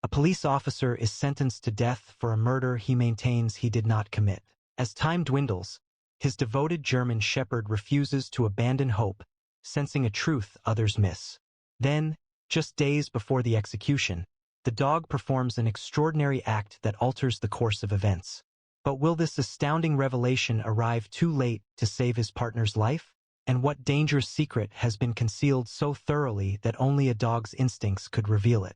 A police officer is sentenced to death for a murder he maintains he did not commit. As time dwindles, his devoted German shepherd refuses to abandon hope, sensing a truth others miss. Then, just days before the execution, the dog performs an extraordinary act that alters the course of events. But will this astounding revelation arrive too late to save his partner's life? And what dangerous secret has been concealed so thoroughly that only a dog's instincts could reveal it?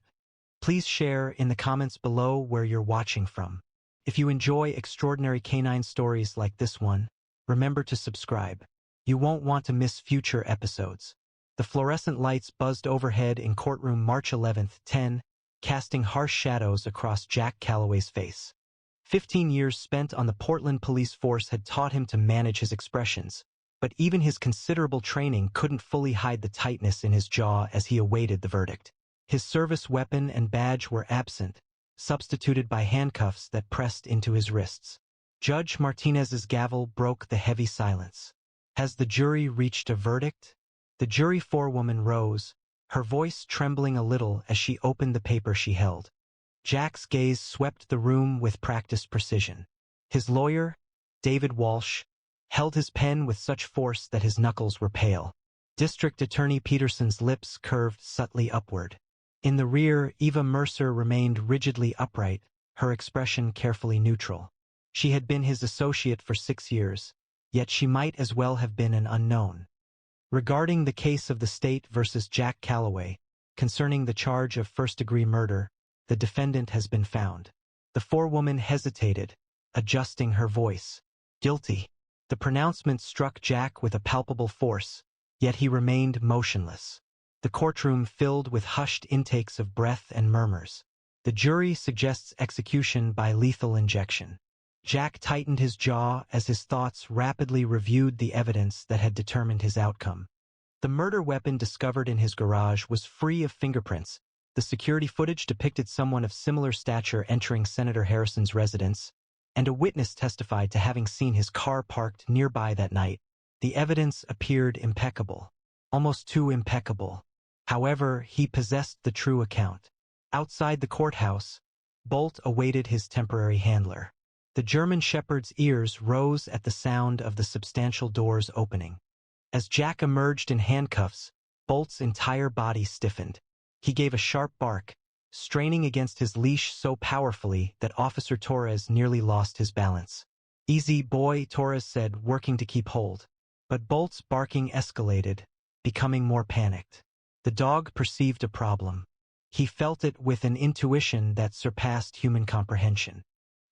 Please share in the comments below where you're watching from. If you enjoy extraordinary canine stories like this one, remember to subscribe. You won't want to miss future episodes. The fluorescent lights buzzed overhead in courtroom March 11, 10, casting harsh shadows across Jack Calloway's face. 15 years spent on the Portland police force had taught him to manage his expressions, but even his considerable training couldn't fully hide the tightness in his jaw as he awaited the verdict. His service weapon and badge were absent, substituted by handcuffs that pressed into his wrists. Judge Martinez's gavel broke the heavy silence. Has the jury reached a verdict? The jury forewoman rose, her voice trembling a little as she opened the paper she held. Jack's gaze swept the room with practiced precision. His lawyer, David Walsh, held his pen with such force that his knuckles were pale. District Attorney Peterson's lips curved subtly upward. In the rear, Eva Mercer remained rigidly upright, her expression carefully neutral. She had been his associate for 6 years, yet she might as well have been an unknown. Regarding the case of the state versus Jack Calloway, concerning the charge of first-degree murder, the defendant has been found. The forewoman hesitated, adjusting her voice. Guilty. The pronouncement struck Jack with a palpable force, yet he remained motionless. The courtroom filled with hushed intakes of breath and murmurs. The jury suggests execution by lethal injection. Jack tightened his jaw as his thoughts rapidly reviewed the evidence that had determined his outcome. The murder weapon discovered in his garage was free of fingerprints. The security footage depicted someone of similar stature entering Senator Harrison's residence, and a witness testified to having seen his car parked nearby that night. The evidence appeared impeccable, almost too impeccable. However, he possessed the true account. Outside the courthouse, Bolt awaited his temporary handler. The German shepherd's ears rose at the sound of the substantial doors opening. As Jack emerged in handcuffs, Bolt's entire body stiffened. He gave a sharp bark, straining against his leash so powerfully that Officer Torres nearly lost his balance. "Easy, boy," Torres said, working to keep hold. But Bolt's barking escalated, becoming more panicked. The dog perceived a problem. He felt it with an intuition that surpassed human comprehension.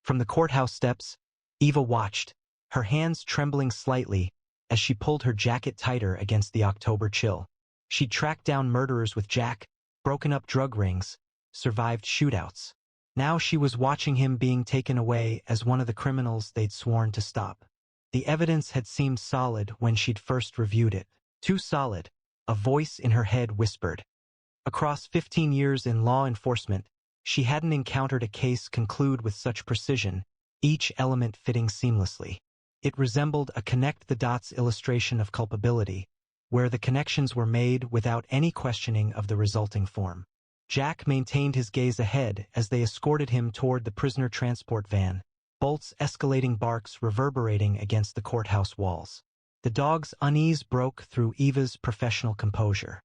From the courthouse steps, Eva watched, her hands trembling slightly as she pulled her jacket tighter against the October chill. She'd tracked down murderers with Jack, broken up drug rings, survived shootouts. Now she was watching him being taken away as one of the criminals they'd sworn to stop. The evidence had seemed solid when she'd first reviewed it. Too solid, a voice in her head whispered. Across 15 years in law enforcement, she hadn't encountered a case conclude with such precision, each element fitting seamlessly. It resembled a connect-the-dots illustration of culpability, where the connections were made without any questioning of the resulting form. Jack maintained his gaze ahead as they escorted him toward the prisoner transport van, Bolt's escalating barks reverberating against the courthouse walls. The dog's unease broke through Eva's professional composure.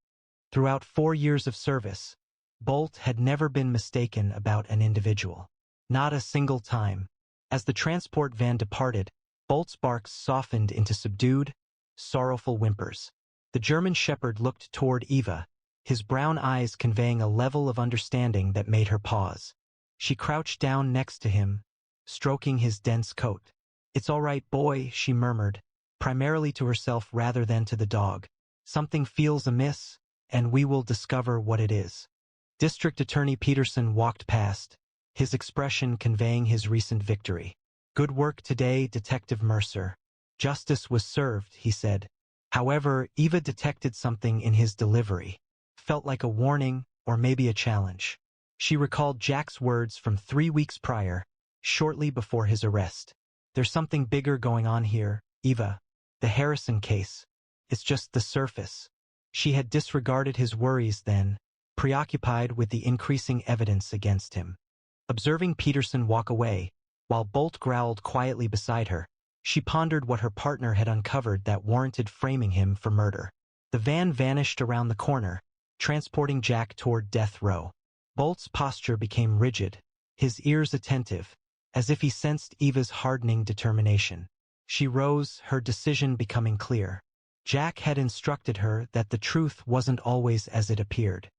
Throughout 4 years of service, Bolt had never been mistaken about an individual. Not a single time. As the transport van departed, Bolt's barks softened into subdued, sorrowful whimpers. The German shepherd looked toward Eva, his brown eyes conveying a level of understanding that made her pause. She crouched down next to him, stroking his dense coat. "It's all right, boy," she murmured, primarily to herself rather than to the dog. "Something feels amiss, and we will discover what it is." District Attorney Peterson walked past, his expression conveying his recent victory. "Good work today, Detective Mercer. Justice was served," he said. However, Eva detected something in his delivery. Felt like a warning, or maybe a challenge. She recalled Jack's words from 3 weeks prior, shortly before his arrest. "There's something bigger going on here, Eva. The Harrison case. It's just the surface." She had disregarded his worries then, preoccupied with the increasing evidence against him. Observing Peterson walk away, while Bolt growled quietly beside her, she pondered what her partner had uncovered that warranted framing him for murder. The van vanished around the corner, transporting Jack toward death row. Bolt's posture became rigid, his ears attentive, as if he sensed Eva's hardening determination. She rose, her decision becoming clear. Jack had instructed her that the truth wasn't always as it appeared.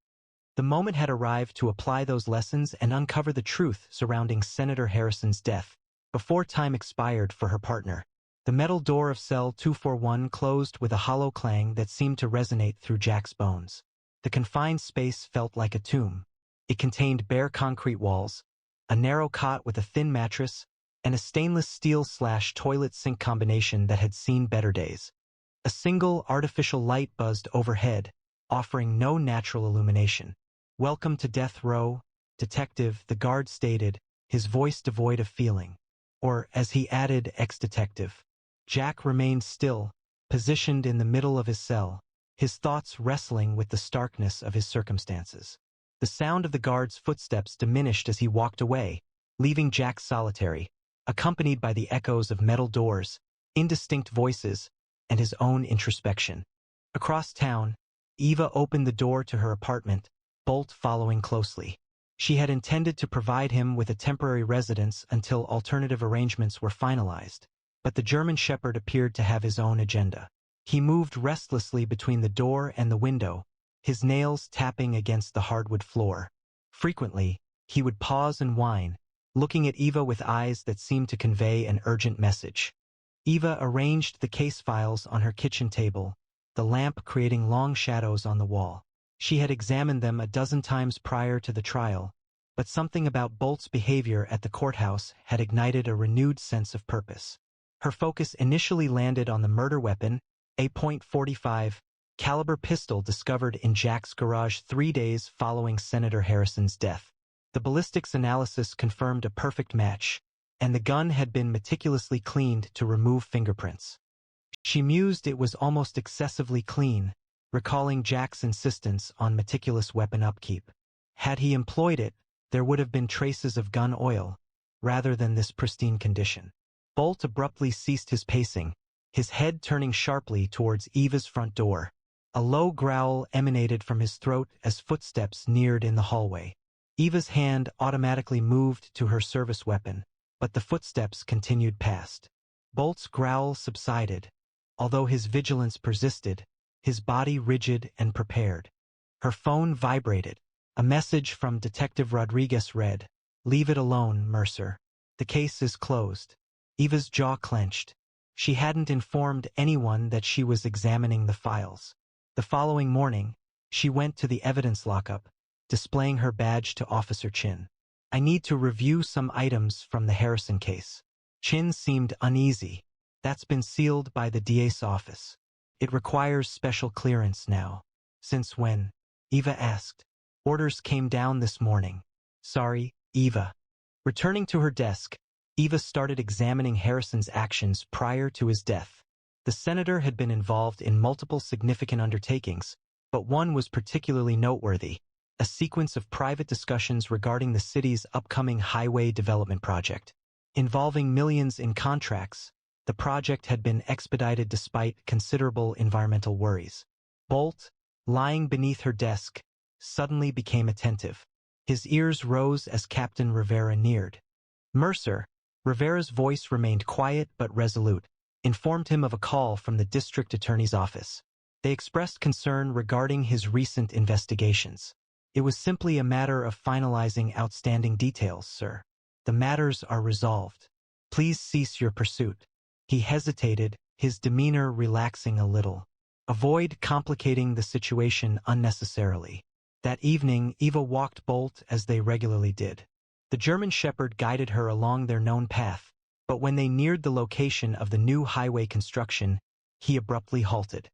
The moment had arrived to apply those lessons and uncover the truth surrounding Senator Harrison's death, before time expired for her partner. The metal door of cell 241 closed with a hollow clang that seemed to resonate through Jack's bones. The confined space felt like a tomb. It contained bare concrete walls, a narrow cot with a thin mattress, and a stainless steel/toilet sink combination that had seen better days. A single artificial light buzzed overhead, offering no natural illumination. "Welcome to death row, detective," the guard stated, his voice devoid of feeling. Or, as he added, ex-detective. Jack remained still, positioned in the middle of his cell, his thoughts wrestling with the starkness of his circumstances. The sound of the guard's footsteps diminished as he walked away, leaving Jack solitary, accompanied by the echoes of metal doors, indistinct voices, and his own introspection. Across town, Eva opened the door to her apartment, Bolt following closely. She had intended to provide him with a temporary residence until alternative arrangements were finalized, but the German Shepherd appeared to have his own agenda. He moved restlessly between the door and the window, his nails tapping against the hardwood floor. Frequently, he would pause and whine, looking at Eva with eyes that seemed to convey an urgent message. Eva arranged the case files on her kitchen table, the lamp creating long shadows on the wall. She had examined them a dozen times prior to the trial, but something about Bolt's behavior at the courthouse had ignited a renewed sense of purpose. Her focus initially landed on the murder weapon, a .45 caliber pistol discovered in Jack's garage 3 days following Senator Harrison's death. The ballistics analysis confirmed a perfect match, and the gun had been meticulously cleaned to remove fingerprints. She mused it was almost excessively clean, recalling Jack's insistence on meticulous weapon upkeep. Had he employed it, there would have been traces of gun oil, rather than this pristine condition. Bolt abruptly ceased his pacing, his head turning sharply towards Eva's front door. A low growl emanated from his throat as footsteps neared in the hallway. Eva's hand automatically moved to her service weapon, but the footsteps continued past. Bolt's growl subsided, although his vigilance persisted, his body rigid and prepared. Her phone vibrated. A message from Detective Rodriguez read, "Leave it alone, Mercer. The case is closed." Eva's jaw clenched. She hadn't informed anyone that she was examining the files. The following morning, she went to the evidence lockup, displaying her badge to Officer Chin. "I need to review some items from the Harrison case." Chin seemed uneasy. "That's been sealed by the DA's office. It requires special clearance now." "Since when?" Eva asked. "Orders came down this morning." "Sorry, Eva." Returning to her desk, Eva started examining Harrison's actions prior to his death. The senator had been involved in multiple significant undertakings, but one was particularly noteworthy: a sequence of private discussions regarding the city's upcoming highway development project. Involving millions in contracts, the project had been expedited despite considerable environmental worries. Bolt, lying beneath her desk, suddenly became attentive. His ears rose as Captain Rivera neared. Mercer, Rivera's voice remained quiet but resolute, informed him of a call from the district attorney's office. They expressed concern regarding his recent investigations. "It was simply a matter of finalizing outstanding details, sir. The matters are resolved. Please cease your pursuit." He hesitated, his demeanor relaxing a little. "Avoid complicating the situation unnecessarily." That evening, Eva walked Bolt as they regularly did. The German Shepherd guided her along their known path, but when they neared the location of the new highway construction, he abruptly halted.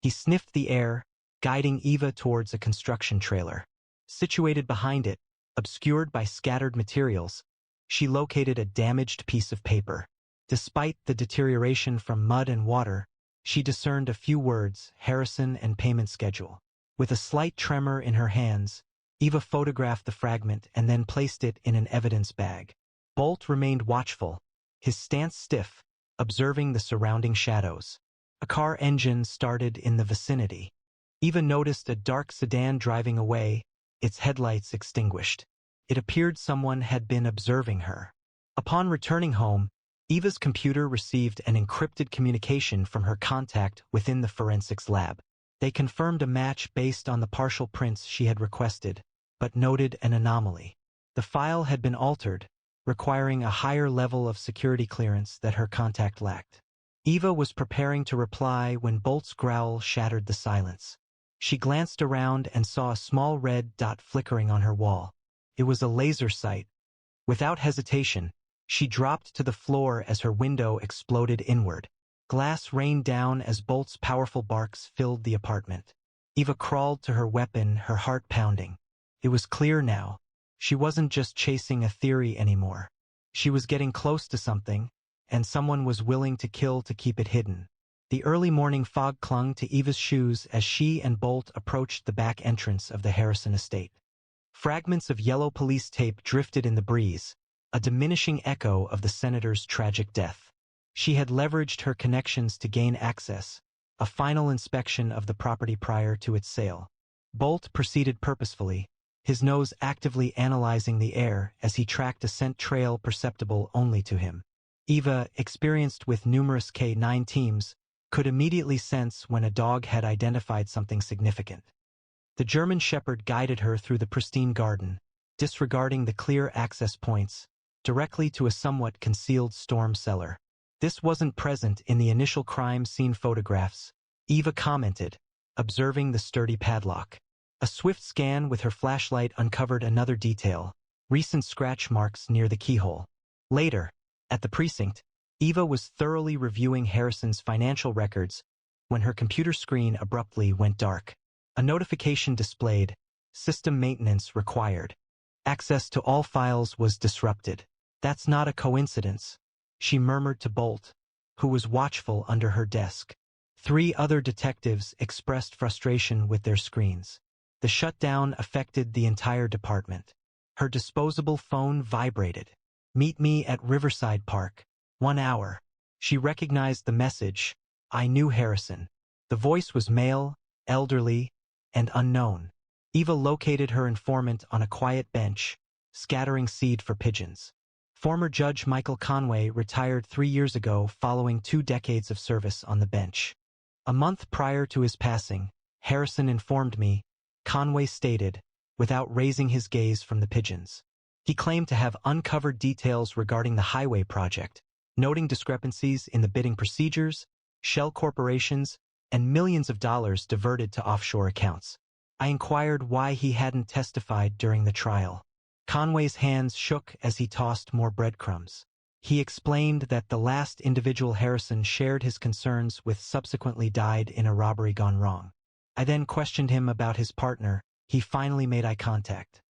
He sniffed the air, guiding Eva towards a construction trailer. Situated behind it, obscured by scattered materials, she located a damaged piece of paper. Despite the deterioration from mud and water, she discerned a few words: Harrison and payment schedule. With a slight tremor in her hands, Eva photographed the fragment and then placed it in an evidence bag. Bolt remained watchful, his stance stiff, observing the surrounding shadows. A car engine started in the vicinity. Eva noticed a dark sedan driving away, its headlights extinguished. It appeared someone had been observing her. Upon returning home, Eva's computer received an encrypted communication from her contact within the forensics lab. They confirmed a match based on the partial prints she had requested, but noted an anomaly. The file had been altered, requiring a higher level of security clearance that her contact lacked. Eva was preparing to reply when Bolt's growl shattered the silence. She glanced around and saw a small red dot flickering on her wall. It was a laser sight. Without hesitation, she dropped to the floor as her window exploded inward. Glass rained down as Bolt's powerful barks filled the apartment. Eva crawled to her weapon, her heart pounding. It was clear now. She wasn't just chasing a theory anymore. She was getting close to something, and someone was willing to kill to keep it hidden. The early morning fog clung to Eva's shoes as she and Bolt approached the back entrance of the Harrison estate. Fragments of yellow police tape drifted in the breeze, a diminishing echo of the senator's tragic death. She had leveraged her connections to gain access, a final inspection of the property prior to its sale. Bolt proceeded purposefully, his nose actively analyzing the air as he tracked a scent trail perceptible only to him. Eva, experienced with numerous K-9 teams, could immediately sense when a dog had identified something significant. The German Shepherd guided her through the pristine garden, disregarding the clear access points, directly to a somewhat concealed storm cellar. This wasn't present in the initial crime scene photographs, Eva commented, observing the sturdy padlock. A swift scan with her flashlight uncovered another detail, recent scratch marks near the keyhole. Later, at the precinct, Eva was thoroughly reviewing Harrison's financial records when her computer screen abruptly went dark. A notification displayed, "System maintenance required." Access to all files was disrupted. "That's not a coincidence," she murmured to Bolt, who was watchful under her desk. 3 other detectives expressed frustration with their screens. The shutdown affected the entire department. Her disposable phone vibrated. "Meet me at Riverside Park. 1 hour." She recognized the message. I knew Harrison. The voice was male, elderly, and unknown. Eva located her informant on a quiet bench, scattering seed for pigeons. Former Judge Michael Conway retired 3 years ago following 2 decades of service on the bench. A month prior to his passing, Harrison informed me, Conway stated, without raising his gaze from the pigeons. He claimed to have uncovered details regarding the highway project, noting discrepancies in the bidding procedures, shell corporations, and millions of dollars diverted to offshore accounts. I inquired why he hadn't testified during the trial. Conway's hands shook as he tossed more breadcrumbs. He explained that the last individual Harrison shared his concerns with subsequently died in a robbery gone wrong. I then questioned him about his partner. He finally made eye contact.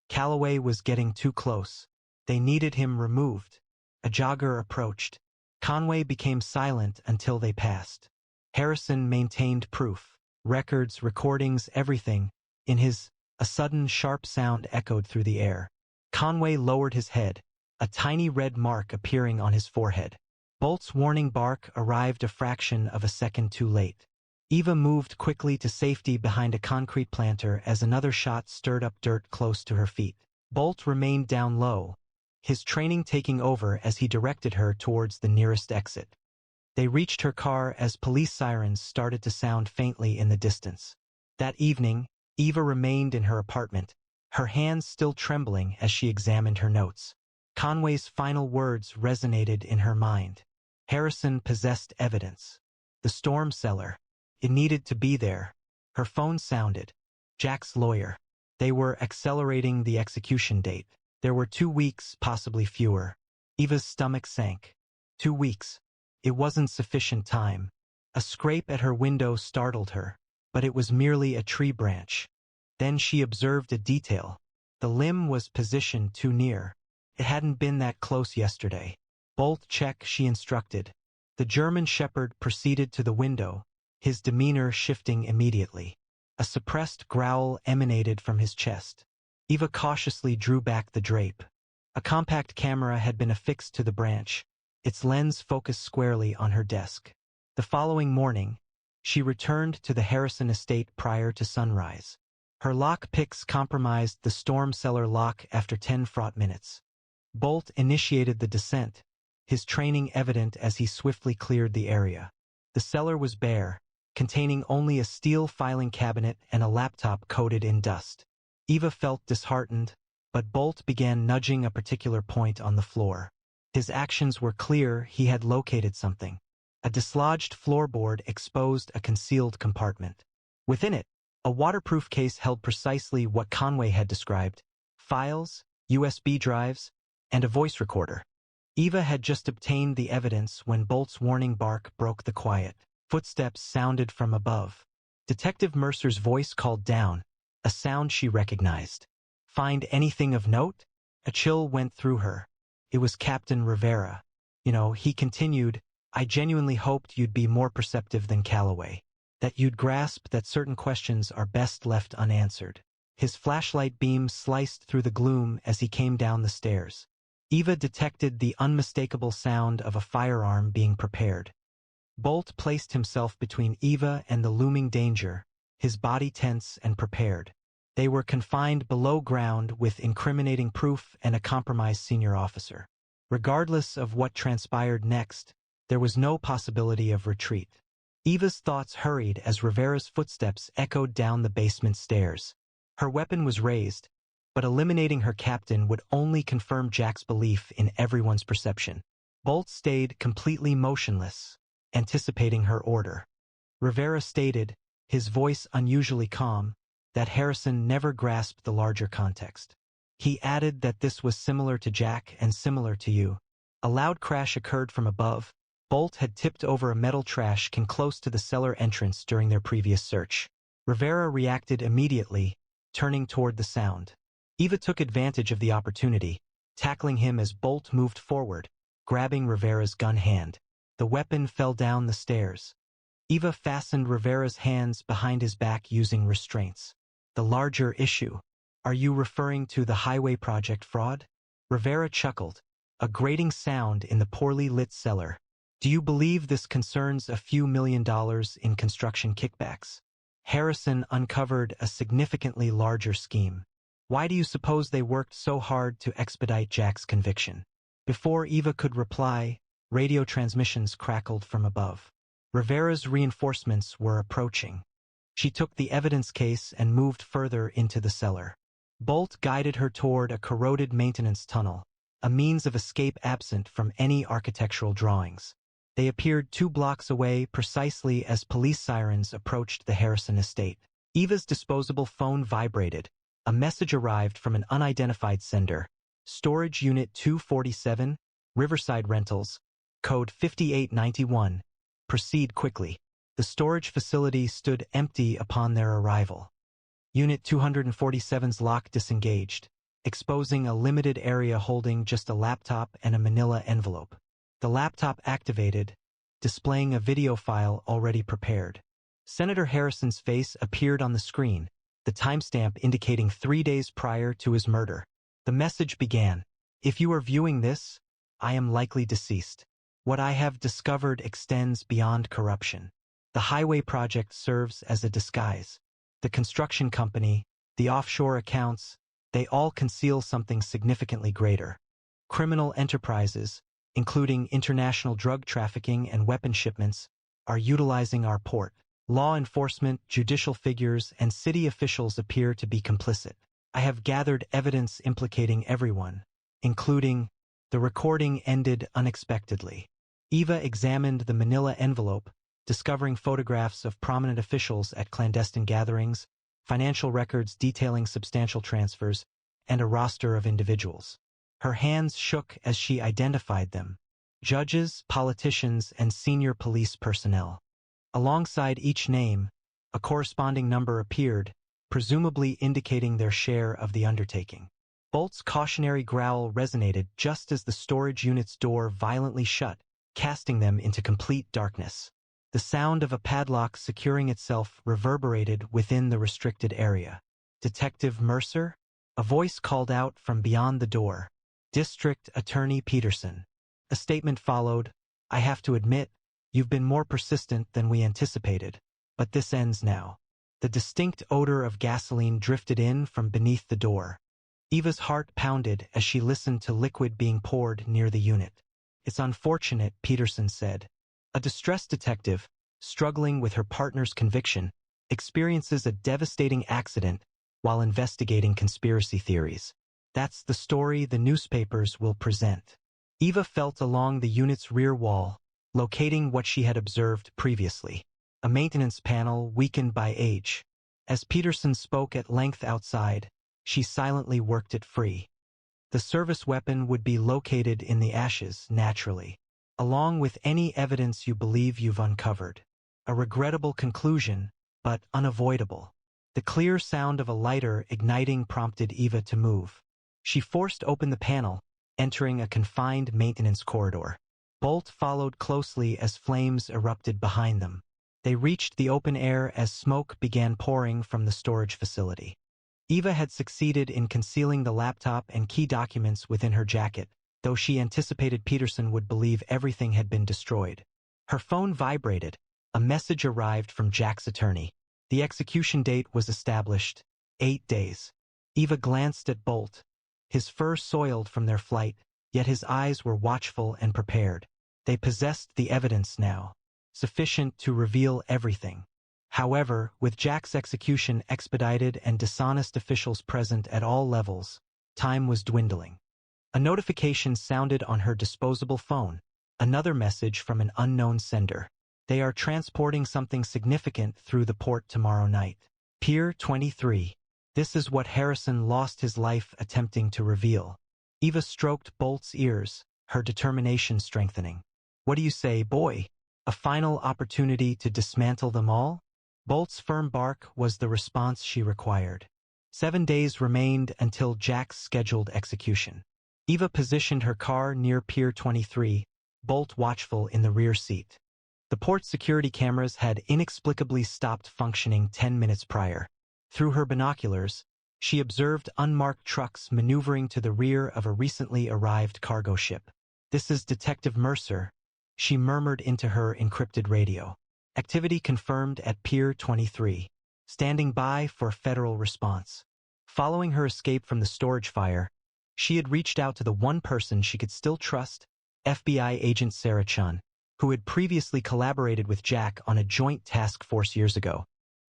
Calloway was getting too close. They needed him removed. A jogger approached. Conway became silent until they passed. Harrison maintained proof. Records, recordings, everything. In his A sudden, sharp sound echoed through the air. Conway lowered his head, a tiny red mark appearing on his forehead. Bolt's warning bark arrived a fraction of a second too late. Eva moved quickly to safety behind a concrete planter as another shot stirred up dirt close to her feet. Bolt remained down low, his training taking over as he directed her towards the nearest exit. They reached her car as police sirens started to sound faintly in the distance. That evening, Eva remained in her apartment, her hands still trembling as she examined her notes. Conway's final words resonated in her mind. Harrison possessed evidence. The storm cellar. It needed to be there. Her phone sounded. Jack's lawyer. They were accelerating the execution date. There were 2 weeks, possibly fewer. Eva's stomach sank. 2 weeks. It wasn't sufficient time. A scrape at her window startled her, but it was merely a tree branch. Then she observed a detail. The limb was positioned too near. It hadn't been that close yesterday. Bolt check, she instructed. The German Shepherd proceeded to the window, his demeanor shifting immediately. A suppressed growl emanated from his chest. Eva cautiously drew back the drape. A compact camera had been affixed to the branch, its lens focused squarely on her desk. The following morning, she returned to the Harrison estate prior to sunrise. Her lock picks compromised the storm cellar lock after 10 fraught minutes. Bolt initiated the descent, his training evident as he swiftly cleared the area. The cellar was bare, containing only a steel filing cabinet and a laptop coated in dust. Eva felt disheartened, but Bolt began nudging a particular point on the floor. His actions were clear. He had located something. A dislodged floorboard exposed a concealed compartment. Within it, a waterproof case held precisely what Conway had described: files, USB drives, and a voice recorder. Eva had just obtained the evidence when Bolt's warning bark broke the quiet. Footsteps sounded from above. Detective Mercer's voice called down, a sound she recognized. "Find anything of note?" A chill went through her. It was Captain Rivera. He continued, "I genuinely hoped you'd be more perceptive than Calloway. That you'd grasp that certain questions are best left unanswered." His flashlight beam sliced through the gloom as he came down the stairs. Eva detected the unmistakable sound of a firearm being prepared. Bolt placed himself between Eva and the looming danger, his body tense and prepared. They were confined below ground with incriminating proof and a compromised senior officer. Regardless of what transpired next, there was no possibility of retreat. Eva's thoughts hurried as Rivera's footsteps echoed down the basement stairs. Her weapon was raised, but eliminating her captain would only confirm Jack's belief in everyone's perception. Bolt stayed completely motionless, anticipating her order. Rivera stated, his voice unusually calm, that Harrison never grasped the larger context. He added that this was similar to Jack and similar to you. A loud crash occurred from above. Bolt had tipped over a metal trash can close to the cellar entrance during their previous search. Rivera reacted immediately, turning toward the sound. Eva took advantage of the opportunity, tackling him as Bolt moved forward, grabbing Rivera's gun hand. The weapon fell down the stairs. Eva fastened Rivera's hands behind his back using restraints. "The larger issue. Are you referring to the highway project fraud?" Rivera chuckled, a grating sound in the poorly lit cellar. "Do you believe this concerns a few $1 million in construction kickbacks?" Harrison uncovered a significantly larger scheme. "Why do you suppose they worked so hard to expedite Jack's conviction?" Before Eva could reply, radio transmissions crackled from above. Rivera's reinforcements were approaching. She took the evidence case and moved further into the cellar. Bolt guided her toward a corroded maintenance tunnel, a means of escape absent from any architectural drawings. They appeared 2 blocks away precisely as police sirens approached the Harrison estate. Eva's disposable phone vibrated. A message arrived from an unidentified sender. "Storage Unit 247, Riverside Rentals, code 5891. Proceed quickly." The storage facility stood empty upon their arrival. Unit 247's lock disengaged, exposing a limited area holding just a laptop and a manila envelope. The laptop activated, displaying a video file already prepared. Senator Harrison's face appeared on the screen, the timestamp indicating 3 days prior to his murder. The message began, "If you are viewing this, I am likely deceased. What I have discovered extends beyond corruption. The highway project serves as a disguise. The construction company, the offshore accounts, they all conceal something significantly greater. Criminal enterprises, including international drug trafficking and weapon shipments, are utilizing our port. Law enforcement, judicial figures, and city officials appear to be complicit. I have gathered evidence implicating everyone, including..." The recording ended unexpectedly. Eva examined the manila envelope, discovering photographs of prominent officials at clandestine gatherings, financial records detailing substantial transfers, and a roster of individuals. Her hands shook as she identified them: judges, politicians, and senior police personnel. Alongside each name, a corresponding number appeared, presumably indicating their share of the undertaking. Bolt's cautionary growl resonated just as the storage unit's door violently shut, casting them into complete darkness. The sound of a padlock securing itself reverberated within the restricted area. "Detective Mercer?" A voice called out from beyond the door. "District Attorney Peterson." A statement followed. "I have to admit, you've been more persistent than we anticipated, but this ends now." The distinct odor of gasoline drifted in from beneath the door. Eva's heart pounded as she listened to liquid being poured near the unit. "It's unfortunate," Peterson said. "A distressed detective, struggling with her partner's conviction, experiences a devastating accident while investigating conspiracy theories. That's the story the newspapers will present." Eva felt along the unit's rear wall, locating what she had observed previously. A maintenance panel weakened by age. As Peterson spoke at length outside, she silently worked it free. The service weapon would be located in the ashes, naturally, along with any evidence you believe you've uncovered. A regrettable conclusion, but unavoidable. The clear sound of a lighter igniting prompted Eva to move. She forced open the panel, entering a confined maintenance corridor. Bolt followed closely as flames erupted behind them. They reached the open air as smoke began pouring from the storage facility. Eva had succeeded in concealing the laptop and key documents within her jacket, though she anticipated Peterson would believe everything had been destroyed. Her phone vibrated. A message arrived from Jack's attorney. The execution date was established: 8 days. Eva glanced at Bolt. His fur soiled from their flight, yet his eyes were watchful and prepared. They possessed the evidence now, sufficient to reveal everything. However, with Jack's execution expedited and dishonest officials present at all levels, time was dwindling. A notification sounded on her disposable phone, another message from an unknown sender. "They are transporting something significant through the port tomorrow night. Pier 23. This is what Harrison lost his life attempting to reveal." Eva stroked Bolt's ears, her determination strengthening. "What do you say, boy? A final opportunity to dismantle them all?" Bolt's firm bark was the response she required. 7 days remained until Jack's scheduled execution. Eva positioned her car near Pier 23, Bolt watchful in the rear seat. The port security cameras had inexplicably stopped functioning 10 minutes prior. Through her binoculars, she observed unmarked trucks maneuvering to the rear of a recently arrived cargo ship. "This is Detective Mercer," she murmured into her encrypted radio. "Activity confirmed at Pier 23. Standing by for federal response." Following her escape from the storage fire, she had reached out to the one person she could still trust, FBI agent Sarah Chun, who had previously collaborated with Jack on a joint task force years ago.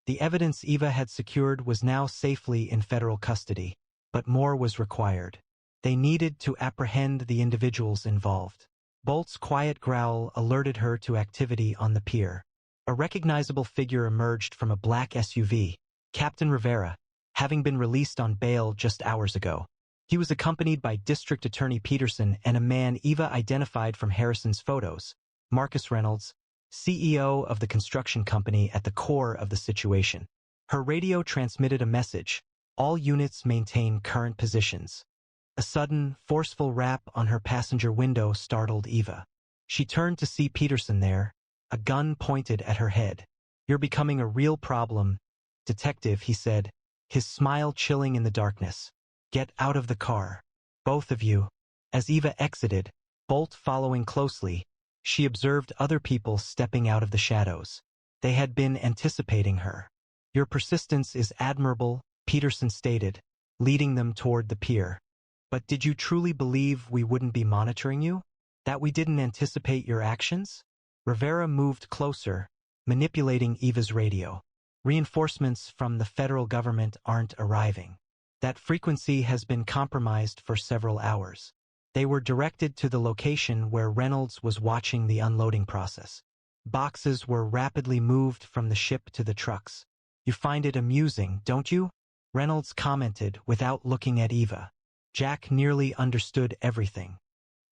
The evidence Eva had secured was now safely in federal custody, but more was required. They needed to apprehend the individuals involved. Bolt's quiet growl alerted her to activity on the pier. A recognizable figure emerged from a black SUV, Captain Rivera, having been released on bail just hours ago. He was accompanied by District Attorney Peterson and a man Eva identified from Harrison's photos, Marcus Reynolds, CEO of the construction company at the core of the situation. Her radio transmitted a message: "All units maintain current positions." A sudden, forceful rap on her passenger window startled Eva. She turned to see Peterson there, a gun pointed at her head. "You're becoming a real problem, Detective," he said, his smile chilling in the darkness. "Get out of the car. Both of you." As Eva exited, Bolt following closely, she observed other people stepping out of the shadows. They had been anticipating her. "Your persistence is admirable," Peterson stated, leading them toward the pier. "But did you truly believe we wouldn't be monitoring you? That we didn't anticipate your actions?" Rivera moved closer, manipulating Eva's radio. "Reinforcements from the federal government aren't arriving. That frequency has been compromised for several hours." They were directed to the location where Reynolds was watching the unloading process. Boxes were rapidly moved from the ship to the trucks. "You find it amusing, don't you?" Reynolds commented without looking at Eva. Jack nearly understood everything.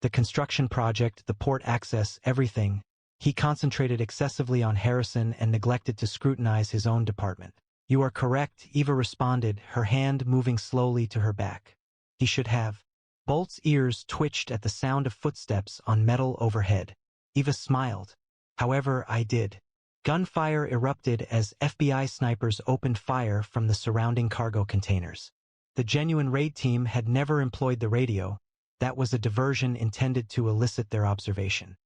The construction project, the port access, everything. He concentrated excessively on Harrison and neglected to scrutinize his own department. "You are correct," Eva responded, her hand moving slowly to her back. "He should have." Bolt's ears twitched at the sound of footsteps on metal overhead. Eva smiled. "However, I did." Gunfire erupted as FBI snipers opened fire from the surrounding cargo containers. The genuine raid team had never employed the radio. That was a diversion intended to elicit their observation.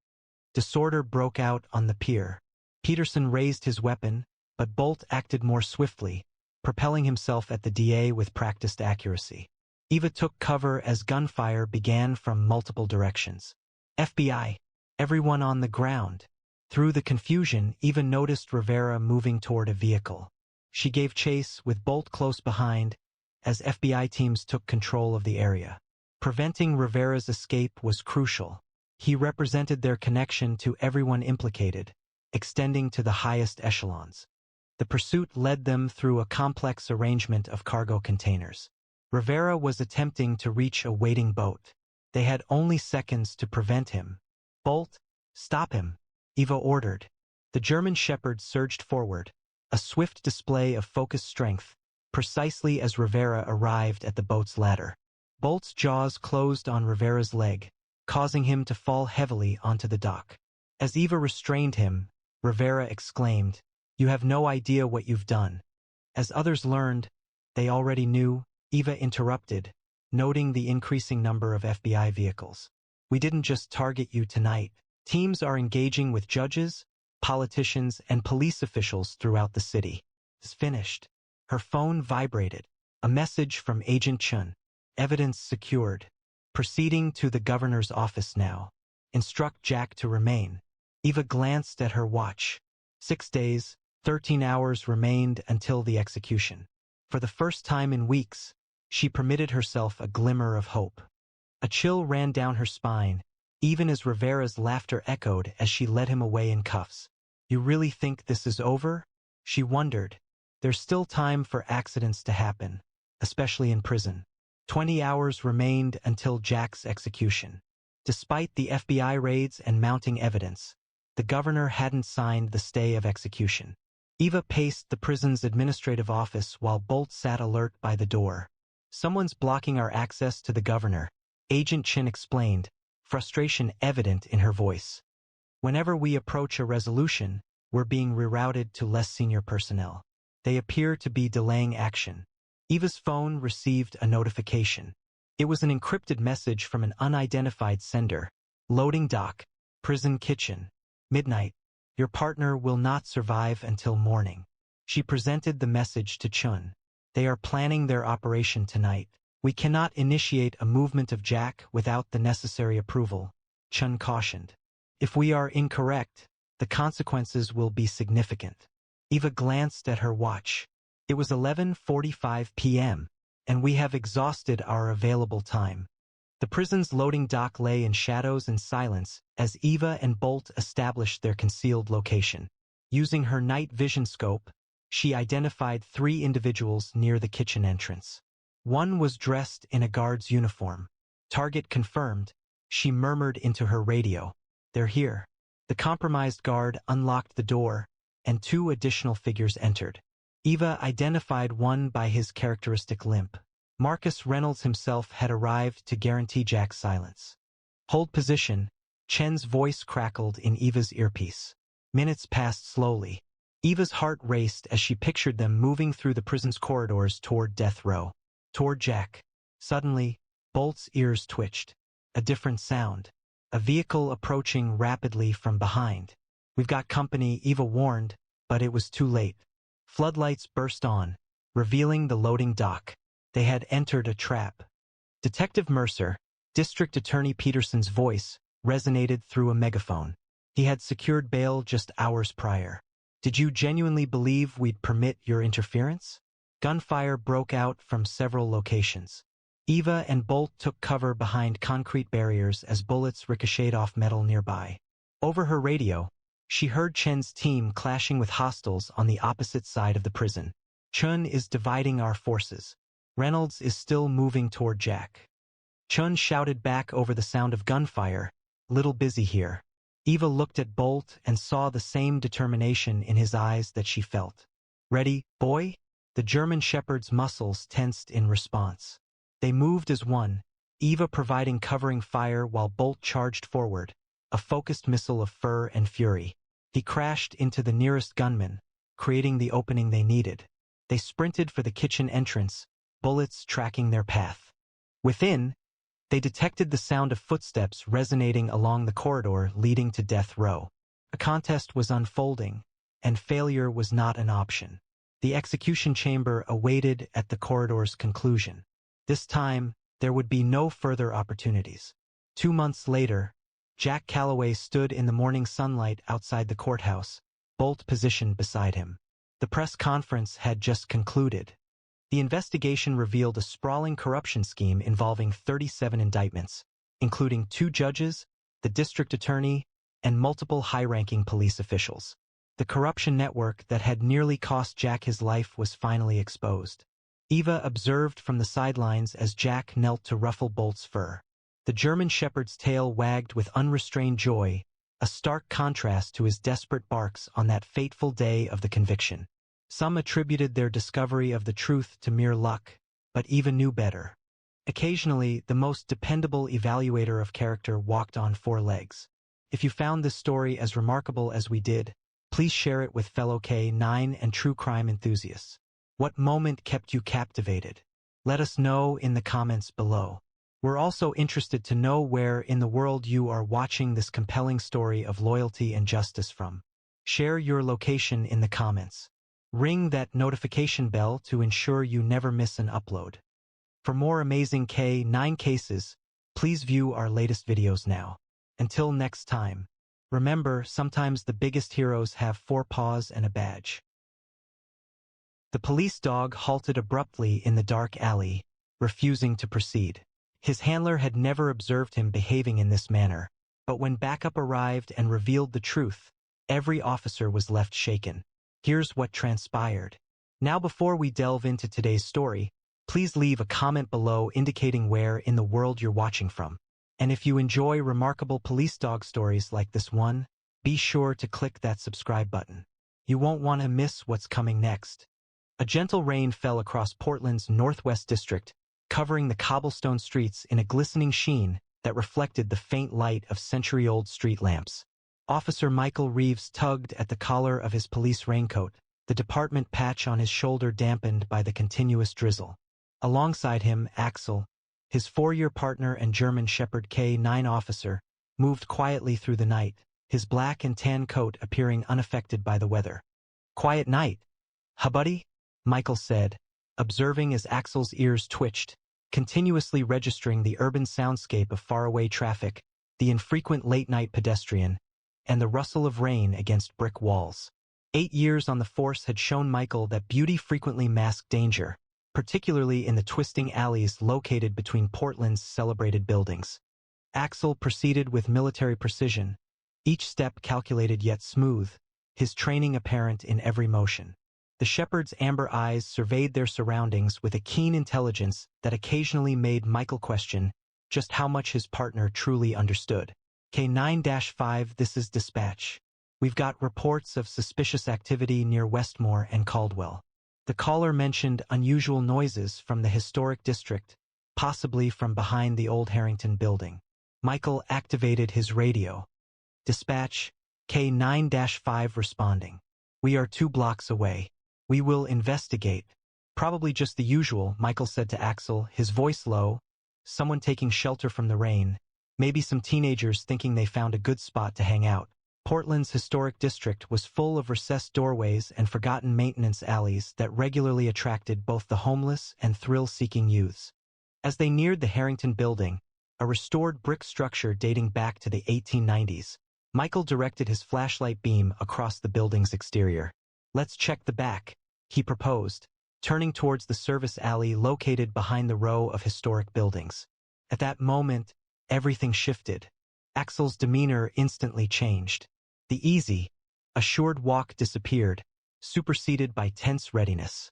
Disorder broke out on the pier. Peterson raised his weapon, but Bolt acted more swiftly, propelling himself at the DA with practiced accuracy. Eva took cover as gunfire began from multiple directions. FBI, everyone on the ground. Through the confusion, Eva noticed Rivera moving toward a vehicle. She gave chase with Bolt close behind as FBI teams took control of the area. Preventing Rivera's escape was crucial. He represented their connection to everyone implicated, extending to the highest echelons. The pursuit led them through a complex arrangement of cargo containers. Rivera was attempting to reach a waiting boat. They had only seconds to prevent him. Bolt, stop him, Eva ordered. The German Shepherd surged forward, a swift display of focused strength, precisely as Rivera arrived at the boat's ladder. Bolt's jaws closed on Rivera's leg, causing him to fall heavily onto the dock. As Eva restrained him, Rivera exclaimed, "You have no idea what you've done." As others learned, they already knew. Eva interrupted, noting the increasing number of FBI vehicles. "We didn't just target you tonight. Teams are engaging with judges, politicians, and police officials throughout the city." It's finished. Her phone vibrated. A message from Agent Chun. "Evidence secured. Proceeding to the governor's office now. Instruct Jack to remain." Eva glanced at her watch. 6 days, 13 hours remained until the execution. For the first time in weeks, she permitted herself a glimmer of hope. A chill ran down her spine, even as Rivera's laughter echoed as she led him away in cuffs. "You really think this is over?" She wondered. There's still time for accidents to happen, especially in prison. 20 hours remained until Jack's execution. Despite the FBI raids and mounting evidence, the governor hadn't signed the stay of execution. Eva paced the prison's administrative office while Bolt sat alert by the door. "Someone's blocking our access to the governor," Agent Chin explained, frustration evident in her voice. "Whenever we approach a resolution, we're being rerouted to less senior personnel. They appear to be delaying action." Eva's phone received a notification. It was an encrypted message from an unidentified sender. "Loading dock, prison kitchen. Midnight. Your partner will not survive until morning." She presented the message to Chun. "They are planning their operation tonight. We cannot initiate a movement of Jack without the necessary approval," Chun cautioned. "If we are incorrect, the consequences will be significant." Eva glanced at her watch. It was 11:45 p.m., and we have exhausted our available time. The prison's loading dock lay in shadows and silence as Eva and Bolt established their concealed location. Using her night vision scope, she identified 3 individuals near the kitchen entrance. One was dressed in a guard's uniform. "Target confirmed," she murmured into her radio. "They're here." The compromised guard unlocked the door, and 2 additional figures entered. Eva identified one by his characteristic limp. Marcus Reynolds himself had arrived to guarantee Jack's silence. "Hold position," Chen's voice crackled in Eva's earpiece. Minutes passed slowly. Eva's heart raced as she pictured them moving through the prison's corridors toward death row. Toward Jack. Suddenly, Bolt's ears twitched. A different sound. A vehicle approaching rapidly from behind. "We've got company," Eva warned, but it was too late. Floodlights burst on, revealing the loading dock. They had entered a trap. Detective Mercer, District Attorney Peterson's voice, resonated through a megaphone. He had secured bail just hours prior. "Did you genuinely believe we'd permit your interference?" Gunfire broke out from several locations. Eva and Bolt took cover behind concrete barriers as bullets ricocheted off metal nearby. Over her radio, she heard Chen's team clashing with hostiles on the opposite side of the prison. "Chun is dividing our forces. Reynolds is still moving toward Jack." Chun shouted back over the sound of gunfire, "Little busy here." Eva looked at Bolt and saw the same determination in his eyes that she felt. "Ready, boy?" The German Shepherd's muscles tensed in response. They moved as one, Eva providing covering fire while Bolt charged forward, a focused missile of fur and fury. He crashed into the nearest gunman, creating the opening they needed. They sprinted for the kitchen entrance, bullets tracking their path. Within, they detected the sound of footsteps resonating along the corridor leading to death row. A contest was unfolding, and failure was not an option. The execution chamber awaited at the corridor's conclusion. This time, there would be no further opportunities. 2 months later, Jack Calloway stood in the morning sunlight outside the courthouse, Bolt positioned beside him. The press conference had just concluded. The investigation revealed a sprawling corruption scheme involving 37 indictments, including 2 judges, the district attorney, and multiple high-ranking police officials. The corruption network that had nearly cost Jack his life was finally exposed. Eva observed from the sidelines as Jack knelt to ruffle Bolt's fur. The German shepherd's tail wagged with unrestrained joy, a stark contrast to his desperate barks on that fateful day of the conviction. Some attributed their discovery of the truth to mere luck, but Eva knew better. Occasionally, the most dependable evaluator of character walked on 4 legs. If you found this story as remarkable as we did, please share it with fellow K9 and true crime enthusiasts. What moment kept you captivated? Let us know in the comments below. We're also interested to know where in the world you are watching this compelling story of loyalty and justice from. Share your location in the comments. Ring that notification bell to ensure you never miss an upload. For more amazing K9 cases, please view our latest videos now. Until next time, remember, sometimes the biggest heroes have 4 paws and a badge. The police dog halted abruptly in the dark alley, refusing to proceed. His handler had never observed him behaving in this manner, but when backup arrived and revealed the truth, every officer was left shaken. Here's what transpired. Now, before we delve into today's story, please leave a comment below indicating where in the world you're watching from. And if you enjoy remarkable police dog stories like this one, be sure to click that subscribe button. You won't want to miss what's coming next. A gentle rain fell across Portland's Northwest District, covering the cobblestone streets in a glistening sheen that reflected the faint light of century-old street lamps. Officer Michael Reeves tugged at the collar of his police raincoat, the department patch on his shoulder dampened by the continuous drizzle. Alongside him, Axel, his 4-year partner and German Shepherd K9 officer, moved quietly through the night, his black and tan coat appearing unaffected by the weather. "Quiet night, huh, buddy?" Michael said, observing as Axel's ears twitched, continuously registering the urban soundscape of faraway traffic, the infrequent late-night pedestrian, and the rustle of rain against brick walls. 8 years on the force had shown Michael that beauty frequently masked danger, particularly in the twisting alleys located between Portland's celebrated buildings. Axel proceeded with military precision, each step calculated yet smooth, his training apparent in every motion. The shepherd's amber eyes surveyed their surroundings with a keen intelligence that occasionally made Michael question just how much his partner truly understood. K9-5, this is dispatch. We've got reports of suspicious activity near Westmore and Caldwell. The caller mentioned unusual noises from the historic district, possibly from behind the old Harrington building. Michael activated his radio. Dispatch, K9-5 responding. We are 2 blocks away. We will investigate. Probably just the usual, Michael said to Axel, his voice low. Someone taking shelter from the rain. Maybe some teenagers thinking they found a good spot to hang out. Portland's historic district was full of recessed doorways and forgotten maintenance alleys that regularly attracted both the homeless and thrill-seeking youths. As they neared the Harrington building, a restored brick structure dating back to the 1890s, Michael directed his flashlight beam across the building's exterior. "Let's check the back," he proposed, turning towards the service alley located behind the row of historic buildings. At that moment, everything shifted. Axel's demeanor instantly changed. The easy, assured walk disappeared, superseded by tense readiness.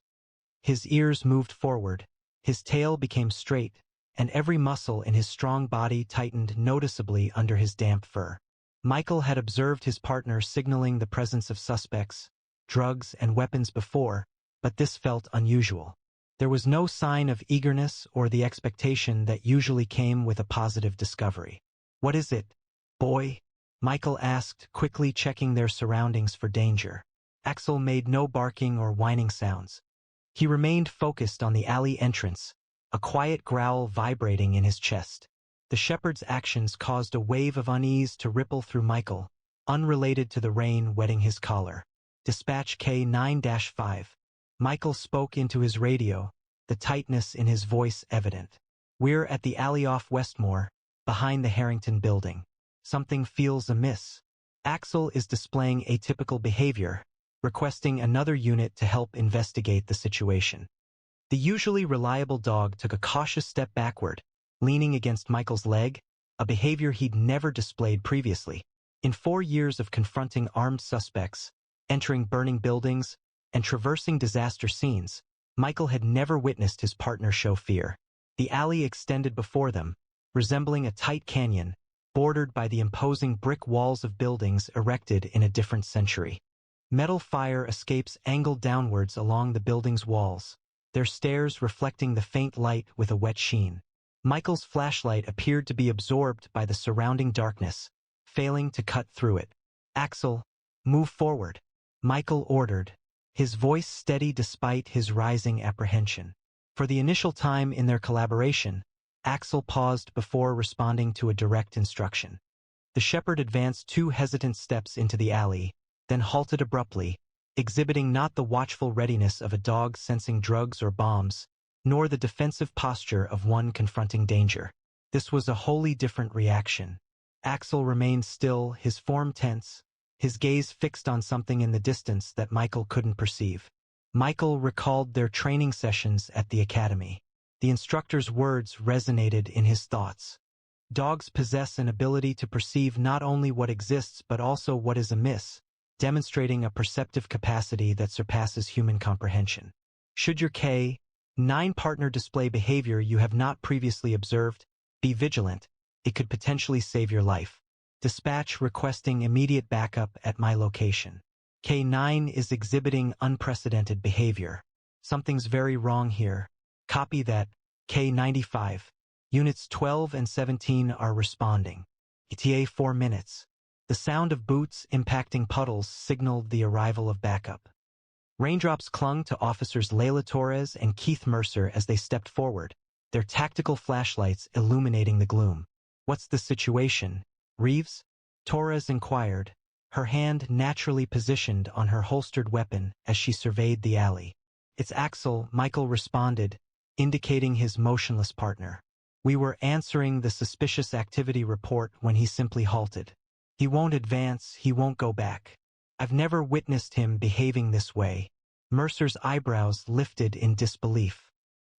His ears moved forward, his tail became straight, and every muscle in his strong body tightened noticeably under his damp fur. Michael had observed his partner signaling the presence of suspects, drugs, and weapons before, but this felt unusual. There was no sign of eagerness or the expectation that usually came with a positive discovery. "What is it, boy?" Michael asked, quickly checking their surroundings for danger. Axel made no barking or whining sounds. He remained focused on the alley entrance, a quiet growl vibrating in his chest. The shepherd's actions caused a wave of unease to ripple through Michael, unrelated to the rain wetting his collar. Dispatch K9-5. Michael spoke into his radio, the tightness in his voice evident. We're at the alley off Westmore, behind the Harrington building. Something feels amiss. Axel is displaying atypical behavior, requesting another unit to help investigate the situation. The usually reliable dog took a cautious step backward, leaning against Michael's leg, a behavior he'd never displayed previously. In 4 years of confronting armed suspects, entering burning buildings, and traversing disaster scenes, Michael had never witnessed his partner show fear. The alley extended before them, resembling a tight canyon, bordered by the imposing brick walls of buildings erected in a different century. Metal fire escapes angled downwards along the building's walls, their stairs reflecting the faint light with a wet sheen. Michael's flashlight appeared to be absorbed by the surrounding darkness, failing to cut through it. "Axel, move forward," Michael ordered, his voice steady despite his rising apprehension. For the initial time in their collaboration, Axel paused before responding to a direct instruction. The shepherd advanced 2 hesitant steps into the alley, then halted abruptly, exhibiting not the watchful readiness of a dog sensing drugs or bombs, nor the defensive posture of one confronting danger. This was a wholly different reaction. Axel remained still, his form tense, his gaze fixed on something in the distance that Michael couldn't perceive. Michael recalled their training sessions at the academy. The instructor's words resonated in his thoughts. Dogs possess an ability to perceive not only what exists but also what is amiss, demonstrating a perceptive capacity that surpasses human comprehension. Should your K9 partner display behavior you have not previously observed, be vigilant. It could potentially save your life. Dispatch requesting immediate backup at my location. K9 is exhibiting unprecedented behavior. Something's very wrong here. Copy that. K95. Units 12 and 17 are responding. ETA 4 minutes. The sound of boots impacting puddles signaled the arrival of backup. Raindrops clung to officers Layla Torres and Keith Mercer as they stepped forward, their tactical flashlights illuminating the gloom. "What's the situation, Reeves?" Torres inquired, her hand naturally positioned on her holstered weapon as she surveyed the alley. "It's Axel," Michael responded, indicating his motionless partner. "We were answering the suspicious activity report when he simply halted. He won't advance, he won't go back. I've never witnessed him behaving this way." Mercer's eyebrows lifted in disbelief.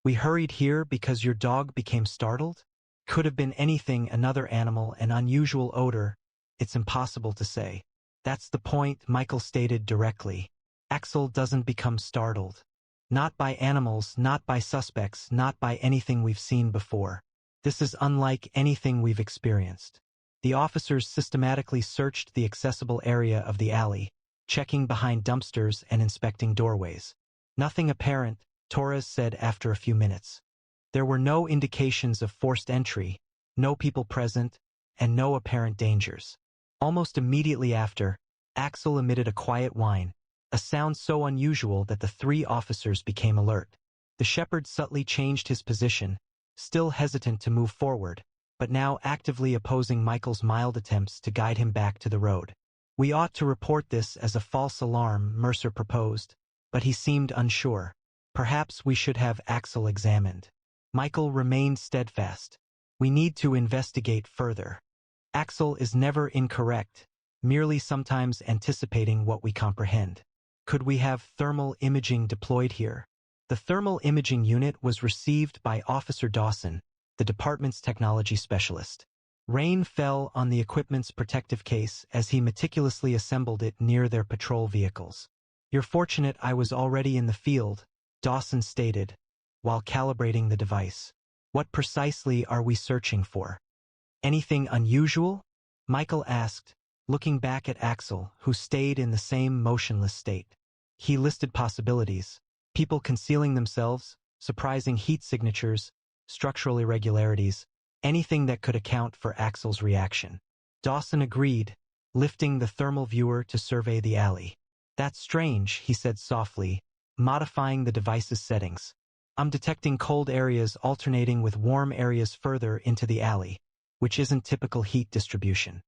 "We hurried here because your dog became startled? Could have been anything, another animal, an unusual odor. It's impossible to say." "That's the point," Michael stated directly. "Axel doesn't become startled. Not by animals, not by suspects, not by anything we've seen before. This is unlike anything we've experienced." The officers systematically searched the accessible area of the alley, checking behind dumpsters and inspecting doorways. "Nothing apparent," Torres said after a few minutes. There were no indications of forced entry, no people present, and no apparent dangers. Almost immediately after, Axel emitted a quiet whine, a sound so unusual that the 3 officers became alert. The shepherd subtly changed his position, still hesitant to move forward, but now actively opposing Michael's mild attempts to guide him back to the road. "We ought to report this as a false alarm," Mercer proposed, but he seemed unsure. "Perhaps we should have Axel examined." Michael remained steadfast. "We need to investigate further. Axel is never incorrect, merely sometimes anticipating what we comprehend. Could we have thermal imaging deployed here?" The thermal imaging unit was received by Officer Dawson, the department's technology specialist. Rain fell on the equipment's protective case as he meticulously assembled it near their patrol vehicles. "You're fortunate I was already in the field," Dawson stated, while calibrating the device. "What precisely are we searching for?" "Anything unusual?" Michael asked, looking back at Axel, who stayed in the same motionless state. He listed possibilities: people concealing themselves, surprising heat signatures, structural irregularities, anything that could account for Axel's reaction. Dawson agreed, lifting the thermal viewer to survey the alley. "That's strange," he said softly, modifying the device's settings. "I'm detecting cold areas alternating with warm areas further into the alley, which isn't typical heat distribution."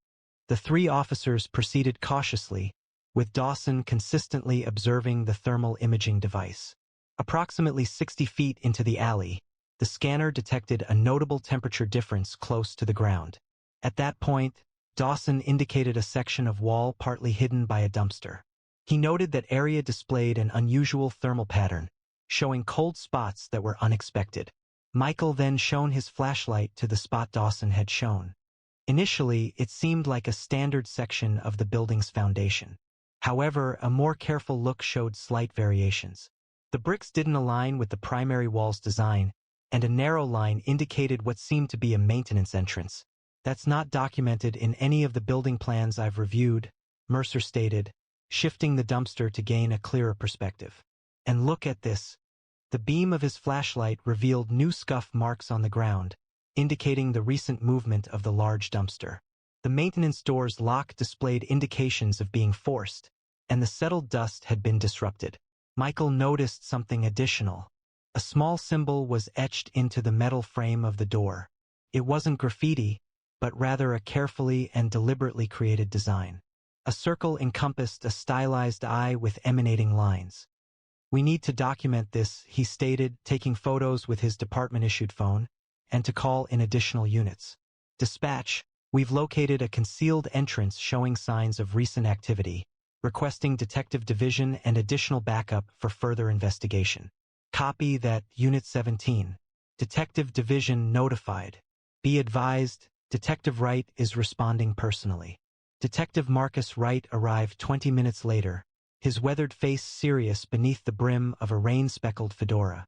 The three officers proceeded cautiously, with Dawson consistently observing the thermal imaging device. Approximately 60 feet into the alley, the scanner detected a notable temperature difference close to the ground. At that point, Dawson indicated a section of wall partly hidden by a dumpster. He noted that area displayed an unusual thermal pattern, showing cold spots that were unexpected. Michael then shone his flashlight to the spot Dawson had shown. Initially, it seemed like a standard section of the building's foundation. However, a more careful look showed slight variations. The bricks didn't align with the primary wall's design, and a narrow line indicated what seemed to be a maintenance entrance. "That's not documented in any of the building plans I've reviewed," Mercer stated, shifting the dumpster to gain a clearer perspective. "And look at this." The beam of his flashlight revealed new scuff marks on the ground, indicating the recent movement of the large dumpster. The maintenance door's lock displayed indications of being forced, and the settled dust had been disrupted. Michael noticed something additional. A small symbol was etched into the metal frame of the door. It wasn't graffiti, but rather a carefully and deliberately created design. A circle encompassed a stylized eye with emanating lines. "We need to document this," he stated, taking photos with his department-issued phone, "and to call in additional units. Dispatch, we've located a concealed entrance showing signs of recent activity, requesting Detective Division and additional backup for further investigation. Copy that, Unit 17. Detective Division notified. Be advised, Detective Wright is responding personally." Detective Marcus Wright arrived 20 minutes later, his weathered face serious beneath the brim of a rain-speckled fedora.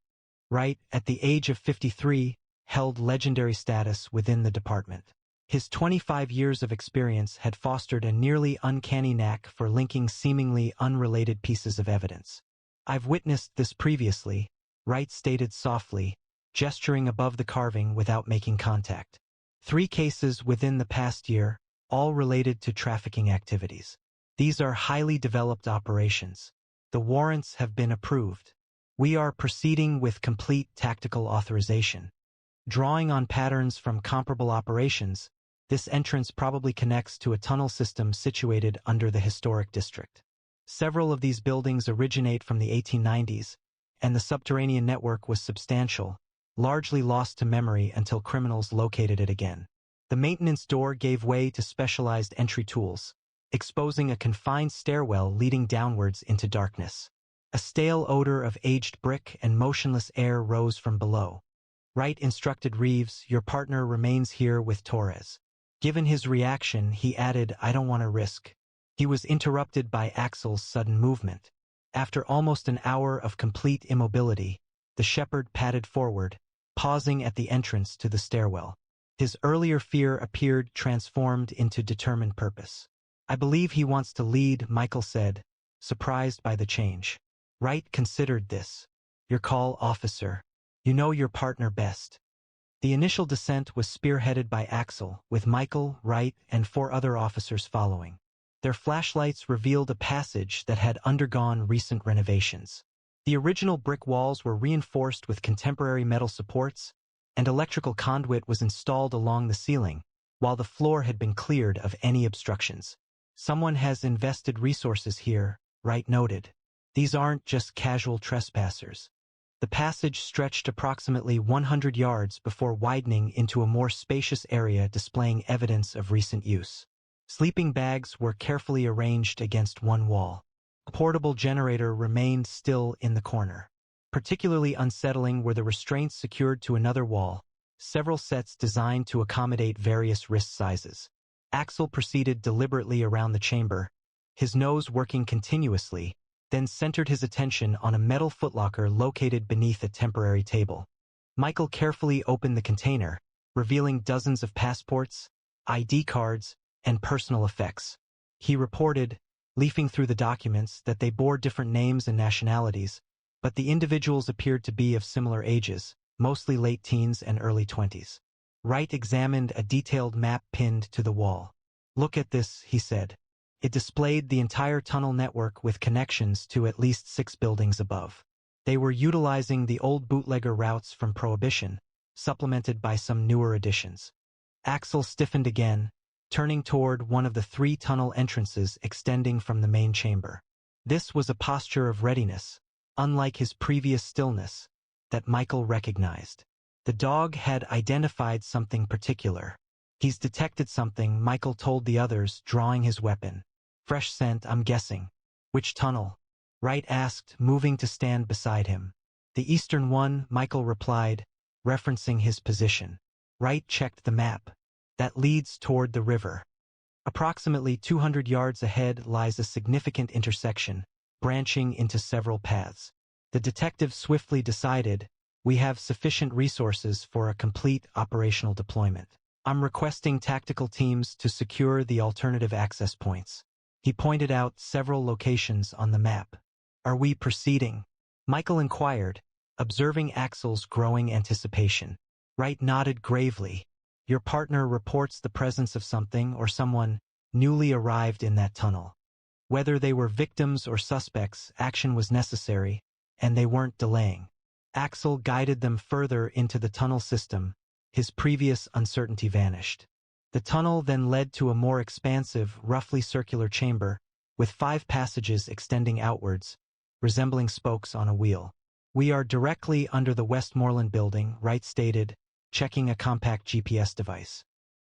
Wright, at the age of 53, held legendary status within the department. His 25 years of experience had fostered a nearly uncanny knack for linking seemingly unrelated pieces of evidence. "I've witnessed this previously," Wright stated softly, gesturing above the carving without making contact. 3 cases within the past year, all related to trafficking activities. These are highly developed operations. The warrants have been approved. We are proceeding with complete tactical authorization. Drawing on patterns from comparable operations, this entrance probably connects to a tunnel system situated under the historic district. Several of these buildings originate from the 1890s, and the subterranean network was substantial, largely lost to memory until criminals located it again. The maintenance door gave way to specialized entry tools, exposing a confined stairwell leading downwards into darkness. A stale odor of aged brick and motionless air rose from below. Wright instructed Reeves, "Your partner remains here with Torres." Given his reaction, he added, "I don't want to risk." He was interrupted by Axel's sudden movement. After almost an hour of complete immobility, the shepherd padded forward, pausing at the entrance to the stairwell. His earlier fear appeared transformed into determined purpose. "I believe he wants to lead," Michael said, surprised by the change. Wright considered this. "Your call, officer. You know your partner best." The initial descent was spearheaded by Axel, with Michael, Wright, and 4 other officers following. Their flashlights revealed a passage that had undergone recent renovations. The original brick walls were reinforced with contemporary metal supports, and electrical conduit was installed along the ceiling, while the floor had been cleared of any obstructions. "Someone has invested resources here," Wright noted. "These aren't just casual trespassers." The passage stretched approximately 100 yards before widening into a more spacious area displaying evidence of recent use. Sleeping bags were carefully arranged against one wall. A portable generator remained still in the corner. Particularly unsettling were the restraints secured to another wall, several sets designed to accommodate various wrist sizes. Axel proceeded deliberately around the chamber, his nose working continuously, then centered his attention on a metal footlocker located beneath a temporary table. Michael carefully opened the container, revealing dozens of passports, ID cards, and personal effects. He reported, leafing through the documents, that they bore different names and nationalities, but the individuals appeared to be of similar ages, mostly late teens and early 20s. Wright examined a detailed map pinned to the wall. "Look at this," he said. It displayed the entire tunnel network with connections to at least 6 buildings above. They were utilizing the old bootlegger routes from Prohibition, supplemented by some newer additions. Axel stiffened again, turning toward one of the 3 tunnel entrances extending from the main chamber. This was a posture of readiness, unlike his previous stillness, that Michael recognized. The dog had identified something particular. He's detected something, Michael told the others, drawing his weapon. Fresh scent, I'm guessing. Which tunnel? Wright asked, moving to stand beside him. The eastern one, Michael replied, referencing his position. Wright checked the map. That leads toward the river. Approximately 200 yards ahead lies a significant intersection, branching into several paths. The detective swiftly decided, we have sufficient resources for a complete operational deployment. I'm requesting tactical teams to secure the alternative access points. He pointed out several locations on the map. Are we proceeding? Michael inquired, observing Axel's growing anticipation. Wright nodded gravely. Your partner reports the presence of something or someone newly arrived in that tunnel. Whether they were victims or suspects, action was necessary, and they weren't delaying. Axel guided them further into the tunnel system. His previous uncertainty vanished. The tunnel then led to a more expansive, roughly circular chamber, with 5 passages extending outwards, resembling spokes on a wheel. We are directly under the Westmoreland building, Wright stated, checking a compact GPS device.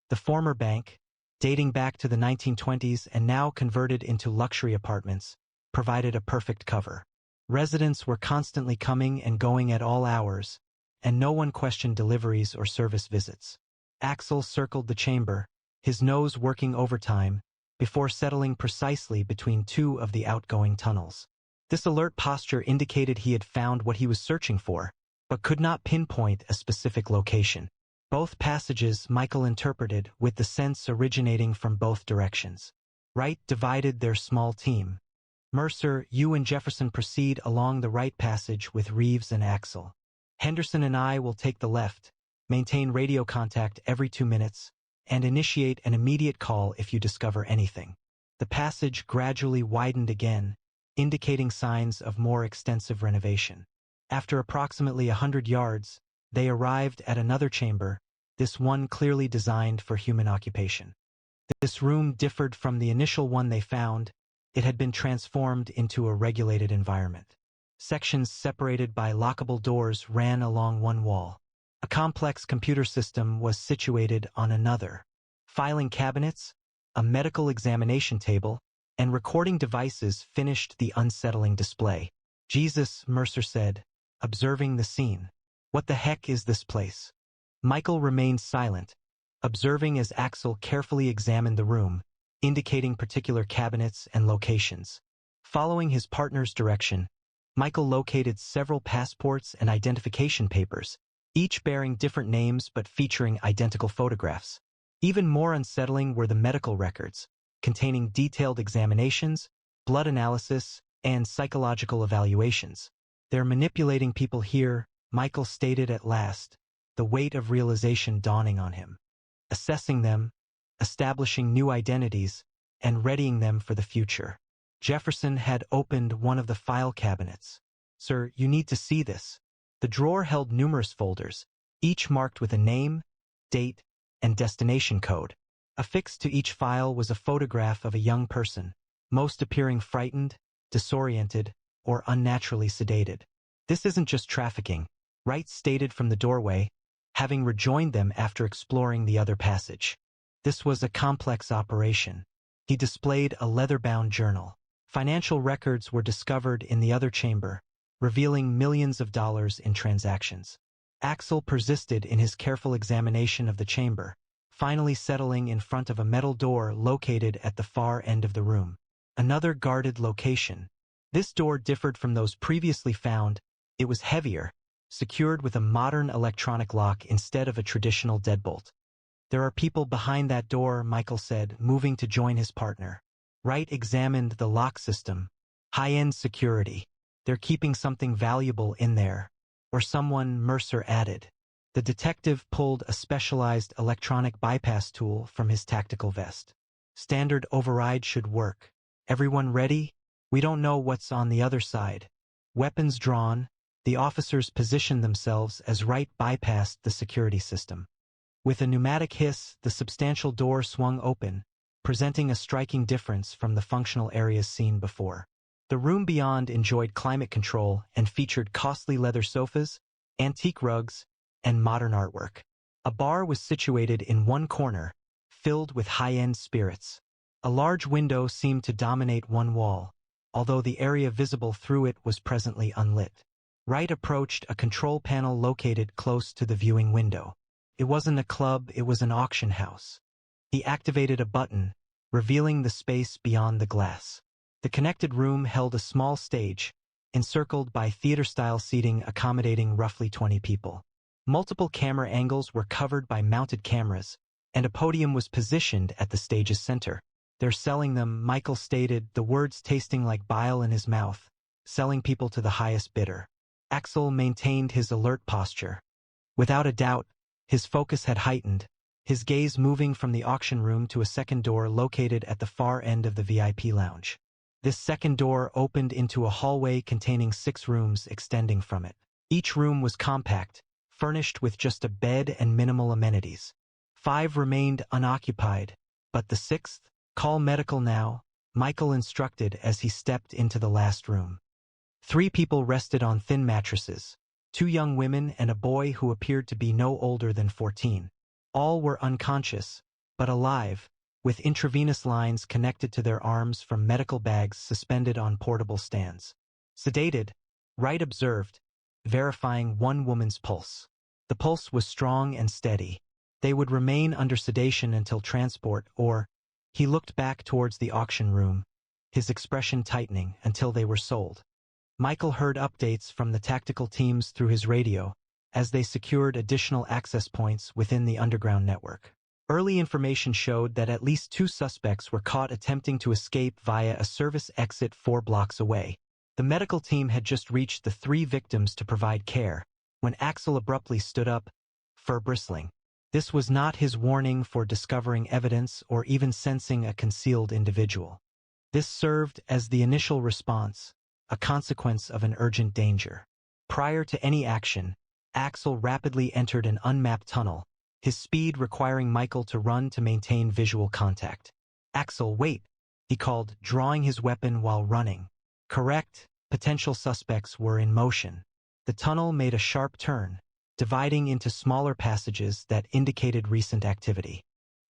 The former bank, dating back to the 1920s and now converted into luxury apartments, provided a perfect cover. Residents were constantly coming and going at all hours, and no one questioned deliveries or service visits. Axel circled the chamber, his nose working overtime, before settling precisely between 2 of the outgoing tunnels. This alert posture indicated he had found what he was searching for, but could not pinpoint a specific location. Both passages Michael interpreted with the sense originating from both directions. Wright divided their small team. Mercer, you and Jefferson proceed along the right passage with Reeves and Axel. Henderson and I will take the left, maintain radio contact every 2 minutes, and initiate an immediate call if you discover anything. The passage gradually widened again, indicating signs of more extensive renovation. After approximately 100 yards, they arrived at another chamber, this one clearly designed for human occupation. This room differed from the initial one they found. It had been transformed into a regulated environment. Sections separated by lockable doors ran along one wall. A complex computer system was situated on another. Filing cabinets, a medical examination table, and recording devices finished the unsettling display. Jesus, Mercer said, observing the scene. What the heck is this place? Michael remained silent, observing as Axel carefully examined the room, indicating particular cabinets and locations. Following his partner's direction, Michael located several passports and identification papers, each bearing different names but featuring identical photographs. Even more unsettling were the medical records, containing detailed examinations, blood analysis, and psychological evaluations. They're manipulating people here, Michael stated at last, the weight of realization dawning on him. Assessing them, establishing new identities, and readying them for the future. Jefferson had opened one of the file cabinets. Sir, you need to see this. The drawer held numerous folders, each marked with a name, date, and destination code. Affixed to each file was a photograph of a young person, most appearing frightened, disoriented, or unnaturally sedated. This isn't just trafficking, Wright stated from the doorway, having rejoined them after exploring the other passage. This was a complex operation. He displayed a leather-bound journal. Financial records were discovered in the other chamber, revealing millions of dollars in transactions. Axel persisted in his careful examination of the chamber, finally settling in front of a metal door located at the far end of the room. Another guarded location. This door differed from those previously found. It was heavier, secured with a modern electronic lock instead of a traditional deadbolt. There are people behind that door, Michael said, moving to join his partner. Wright examined the lock system. High-end security. They're keeping something valuable in there. Or someone, Mercer added. The detective pulled a specialized electronic bypass tool from his tactical vest. Standard override should work. Everyone ready? We don't know what's on the other side. Weapons drawn, the officers positioned themselves as Wright bypassed the security system. With a pneumatic hiss, the substantial door swung open, presenting a striking difference from the functional areas seen before. The room beyond enjoyed climate control and featured costly leather sofas, antique rugs, and modern artwork. A bar was situated in one corner, filled with high-end spirits. A large window seemed to dominate one wall, although the area visible through it was presently unlit. Wright approached a control panel located close to the viewing window. It wasn't a club, it was an auction house. He activated a button, revealing the space beyond the glass. The connected room held a small stage, encircled by theater-style seating accommodating roughly 20 people. Multiple camera angles were covered by mounted cameras, and a podium was positioned at the stage's center. "They're selling them," Michael stated, the words tasting like bile in his mouth, "selling people to the highest bidder." Axel maintained his alert posture. Without a doubt, his focus had heightened, his gaze moving from the auction room to a second door located at the far end of the VIP lounge. This second door opened into a hallway containing 6 rooms extending from it. Each room was compact, furnished with just a bed and minimal amenities. 5 remained unoccupied, but the 6th, "Call medical now," Michael instructed as he stepped into the last room. 3 people rested on thin mattresses, 2 young women and a boy who appeared to be no older than 14. All were unconscious, but alive, with intravenous lines connected to their arms from medical bags suspended on portable stands. Sedated, Wright observed, verifying one woman's pulse. The pulse was strong and steady. They would remain under sedation until transport or, he looked back towards the auction room, his expression tightening, until they were sold. Michael heard updates from the tactical teams through his radio as they secured additional access points within the underground network. Early information showed that at least 2 suspects were caught attempting to escape via a service exit 4 blocks away. The medical team had just reached the 3 victims to provide care, when Axel abruptly stood up, fur bristling. This was not his warning for discovering evidence or even sensing a concealed individual. This served as the initial response, a consequence of an urgent danger. Prior to any action, Axel rapidly entered an unmapped tunnel, his speed requiring Michael to run to maintain visual contact. "Axel, wait," he called, drawing his weapon while running. Correct, potential suspects were in motion. The tunnel made a sharp turn, dividing into smaller passages that indicated recent activity.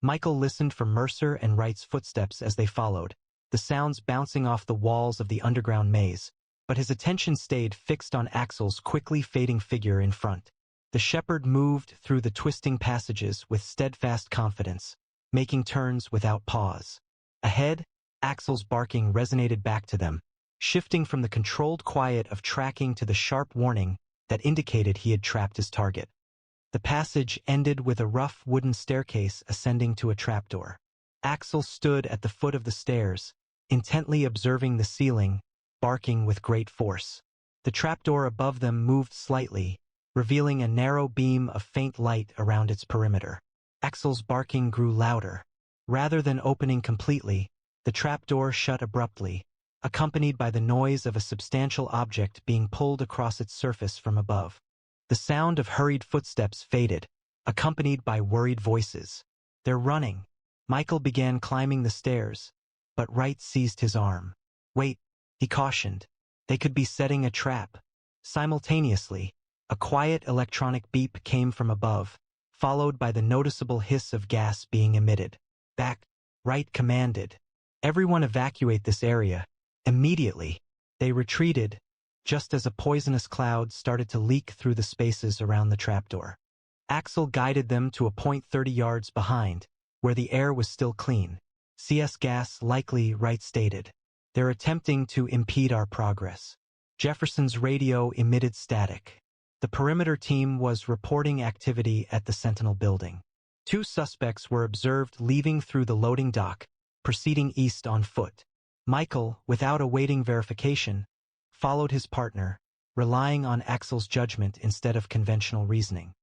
Michael listened for Mercer and Wright's footsteps as they followed, the sounds bouncing off the walls of the underground maze, but his attention stayed fixed on Axel's quickly fading figure in front. The shepherd moved through the twisting passages with steadfast confidence, making turns without pause. Ahead, Axel's barking resonated back to them, shifting from the controlled quiet of tracking to the sharp warning that indicated he had trapped his target. The passage ended with a rough wooden staircase ascending to a trapdoor. Axel stood at the foot of the stairs, intently observing the ceiling, barking with great force. The trapdoor above them moved slightly, revealing a narrow beam of faint light around its perimeter. Axel's barking grew louder. Rather than opening completely, the trapdoor shut abruptly, accompanied by the noise of a substantial object being pulled across its surface from above. The sound of hurried footsteps faded, accompanied by worried voices. "They're running." Michael began climbing the stairs, but Wright seized his arm. "Wait," he cautioned. "They could be setting a trap." Simultaneously, a quiet electronic beep came from above, followed by the noticeable hiss of gas being emitted. "Back," Wright commanded. "Everyone evacuate this area. Immediately." They retreated, just as a poisonous cloud started to leak through the spaces around the trapdoor. Axel guided them to a point 30 yards behind, where the air was still clean. "CS gas likely," Wright stated. "They're attempting to impede our progress." Jefferson's radio emitted static. The perimeter team was reporting activity at the Sentinel building. 2 suspects were observed leaving through the loading dock, proceeding east on foot. Michael, without awaiting verification, followed his partner, relying on Axel's judgment instead of conventional reasoning.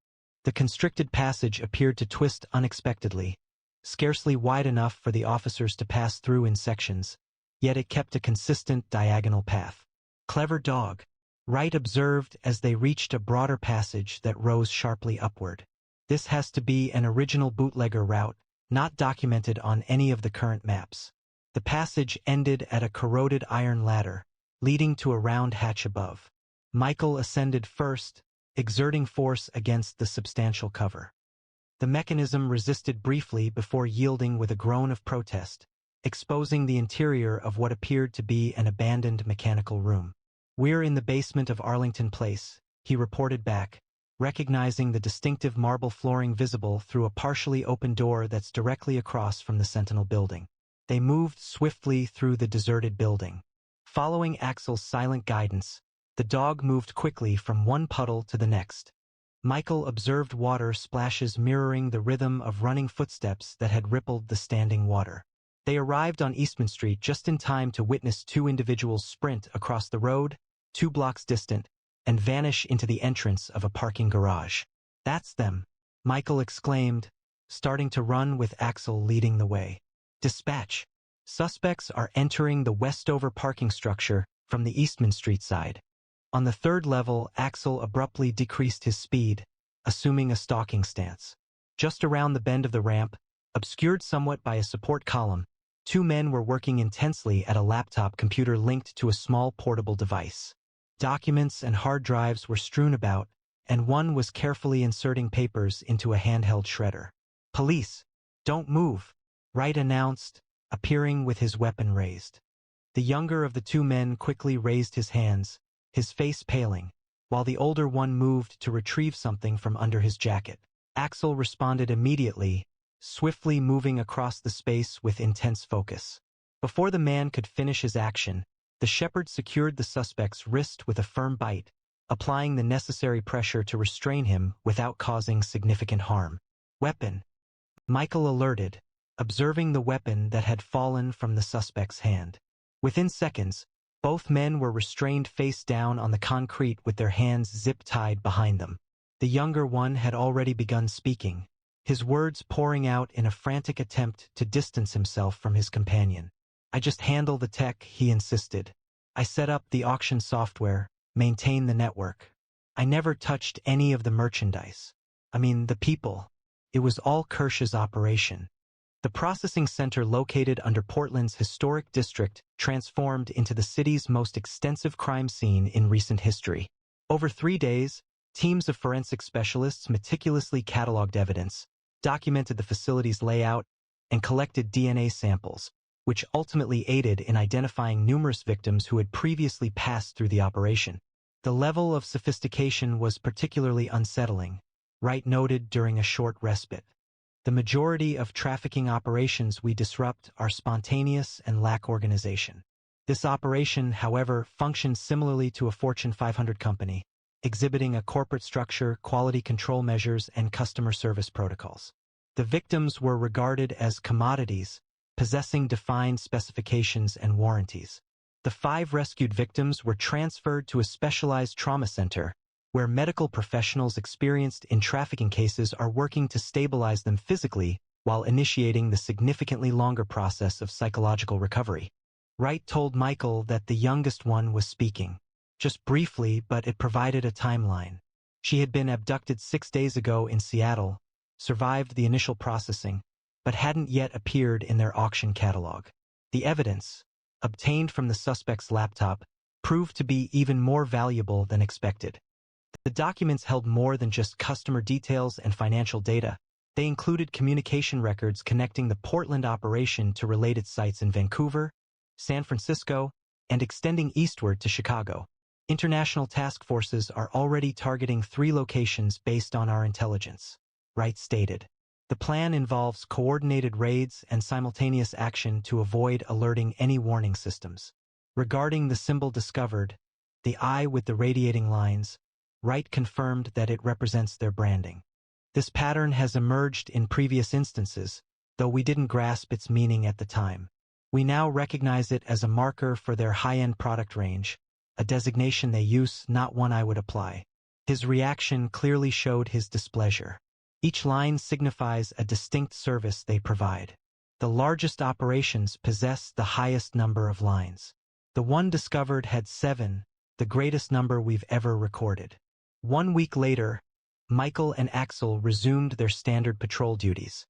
The constricted passage appeared to twist unexpectedly, scarcely wide enough for the officers to pass through in sections, yet it kept a consistent diagonal path. Clever dog, Wright observed as they reached a broader passage that rose sharply upward. This has to be an original bootlegger route, not documented on any of the current maps. The passage ended at a corroded iron ladder, leading to a round hatch above. Michael ascended first, exerting force against the substantial cover. The mechanism resisted briefly before yielding with a groan of protest, exposing the interior of what appeared to be an abandoned mechanical room. "We're in the basement of Arlington Place," he reported back, recognizing the distinctive marble flooring visible through a partially open door that's directly across from the Sentinel building. They moved swiftly through the deserted building. Following Axel's silent guidance, the dog moved quickly from one puddle to the next. Michael observed water splashes mirroring the rhythm of running footsteps that had rippled the standing water. They arrived on Eastman Street just in time to witness two individuals sprint across the road, 2 blocks distant, and vanish into the entrance of a parking garage. "That's them," Michael exclaimed, starting to run with Axel leading the way. "Dispatch. Suspects are entering the Westover parking structure from the Eastman Street side." On the 3rd level, Axel abruptly decreased his speed, assuming a stalking stance. Just around the bend of the ramp, obscured somewhat by a support column, 2 men were working intensely at a laptop computer linked to a small portable device. Documents and hard drives were strewn about, and one was carefully inserting papers into a handheld shredder. "Police, don't move," Wright announced, appearing with his weapon raised. The younger of the 2 men quickly raised his hands, his face paling, while the older one moved to retrieve something from under his jacket. Axel responded immediately, swiftly moving across the space with intense focus. Before the man could finish his action, the shepherd secured the suspect's wrist with a firm bite, applying the necessary pressure to restrain him without causing significant harm. "Weapon," Michael alerted, observing the weapon that had fallen from the suspect's hand. Within seconds, both men were restrained face down on the concrete with their hands zip-tied behind them. The younger one had already begun speaking, his words pouring out in a frantic attempt to distance himself from his companion. "I just handle the tech," he insisted. "I set up the auction software, maintain the network. I never touched any of the merchandise. I mean, the people. It was all Kirsch's operation." The processing center located under Portland's historic district transformed into the city's most extensive crime scene in recent history. Over 3 days, teams of forensic specialists meticulously cataloged evidence, documented the facility's layout, and collected DNA samples, which ultimately aided in identifying numerous victims who had previously passed through the operation. "The level of sophistication was particularly unsettling," Wright noted during a short respite. "The majority of trafficking operations we disrupt are spontaneous and lack organization. This operation, however, functions similarly to a Fortune 500 company, exhibiting a corporate structure, quality control measures, and customer service protocols. The victims were regarded as commodities, possessing defined specifications and warranties. The 5 rescued victims were transferred to a specialized trauma center, where medical professionals experienced in trafficking cases are working to stabilize them physically while initiating the significantly longer process of psychological recovery." Wright told Michael that the youngest one was speaking. Just briefly, but it provided a timeline. She had been abducted 6 days ago in Seattle, survived the initial processing, but hadn't yet appeared in their auction catalog. The evidence, obtained from the suspect's laptop, proved to be even more valuable than expected. The documents held more than just customer details and financial data. They included communication records connecting the Portland operation to related sites in Vancouver, San Francisco, and extending eastward to Chicago. "International task forces are already targeting 3 locations based on our intelligence," Wright stated. "The plan involves coordinated raids and simultaneous action to avoid alerting any warning systems." Regarding the symbol discovered, the eye with the radiating lines, Wright confirmed that it represents their branding. "This pattern has emerged in previous instances, though we didn't grasp its meaning at the time. We now recognize it as a marker for their high-end product range, a designation they use, not one I would apply." His reaction clearly showed his displeasure. Each line signifies a distinct service they provide. The largest operations possess the highest number of lines. The one discovered had 7, the greatest number we've ever recorded. 1 week later, Michael and Axel resumed their standard patrol duties.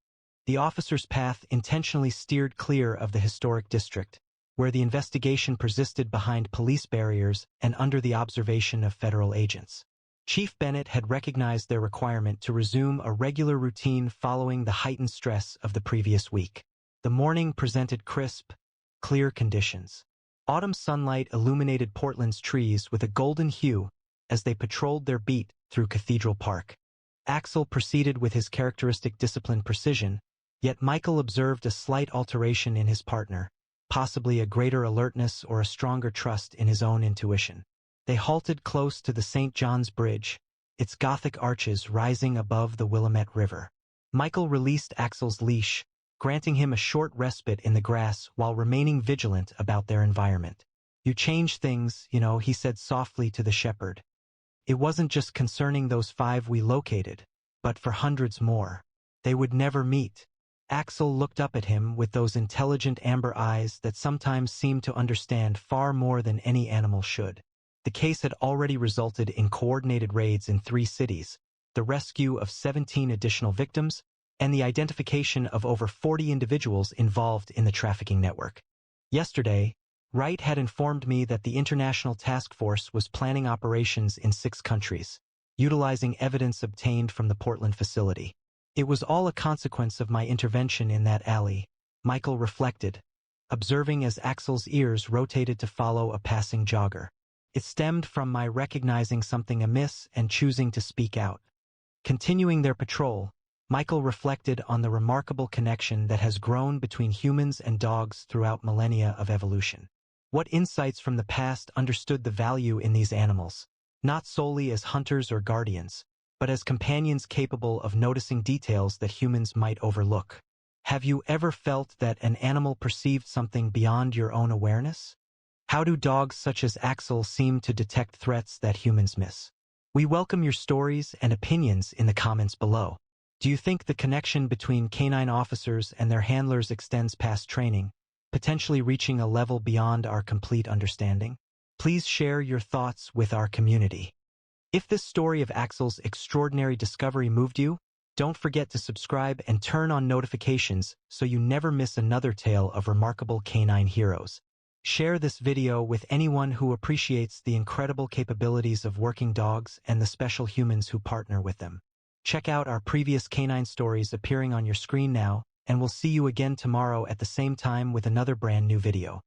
The officer's path intentionally steered clear of the historic district, where the investigation persisted behind police barriers and under the observation of federal agents. Chief Bennett had recognized their requirement to resume a regular routine following the heightened stress of the previous week. The morning presented crisp, clear conditions. Autumn sunlight illuminated Portland's trees with a golden hue as they patrolled their beat through Cathedral Park. Axel proceeded with his characteristic disciplined precision, yet Michael observed a slight alteration in his partner, possibly a greater alertness or a stronger trust in his own intuition. They halted close to the St. John's Bridge, its Gothic arches rising above the Willamette River. Michael released Axel's leash, granting him a short respite in the grass while remaining vigilant about their environment. "You change things, he said softly to the shepherd. "It wasn't just concerning those 5 we located, but for hundreds more. They would never meet." Axel looked up at him with those intelligent amber eyes that sometimes seem to understand far more than any animal should. The case had already resulted in coordinated raids in 3 cities, the rescue of 17 additional victims, and the identification of over 40 individuals involved in the trafficking network. Yesterday, Wright had informed me that the International Task Force was planning operations in 6 countries, utilizing evidence obtained from the Portland facility. It was all a consequence of my intervention in that alley, Michael reflected, observing as Axel's ears rotated to follow a passing jogger. It stemmed from my recognizing something amiss and choosing to speak out. Continuing their patrol, Michael reflected on the remarkable connection that has grown between humans and dogs throughout millennia of evolution. What insights from the past understood the value in these animals, not solely as hunters or guardians, but as companions capable of noticing details that humans might overlook. Have you ever felt that an animal perceived something beyond your own awareness? How do dogs such as Axel seem to detect threats that humans miss? We welcome your stories and opinions in the comments below. Do you think the connection between canine officers and their handlers extends past training, potentially reaching a level beyond our complete understanding? Please share your thoughts with our community. If this story of Axel's extraordinary discovery moved you, don't forget to subscribe and turn on notifications so you never miss another tale of remarkable canine heroes. Share this video with anyone who appreciates the incredible capabilities of working dogs and the special humans who partner with them. Check out our previous canine stories appearing on your screen now, and we'll see you again tomorrow at the same time with another brand new video.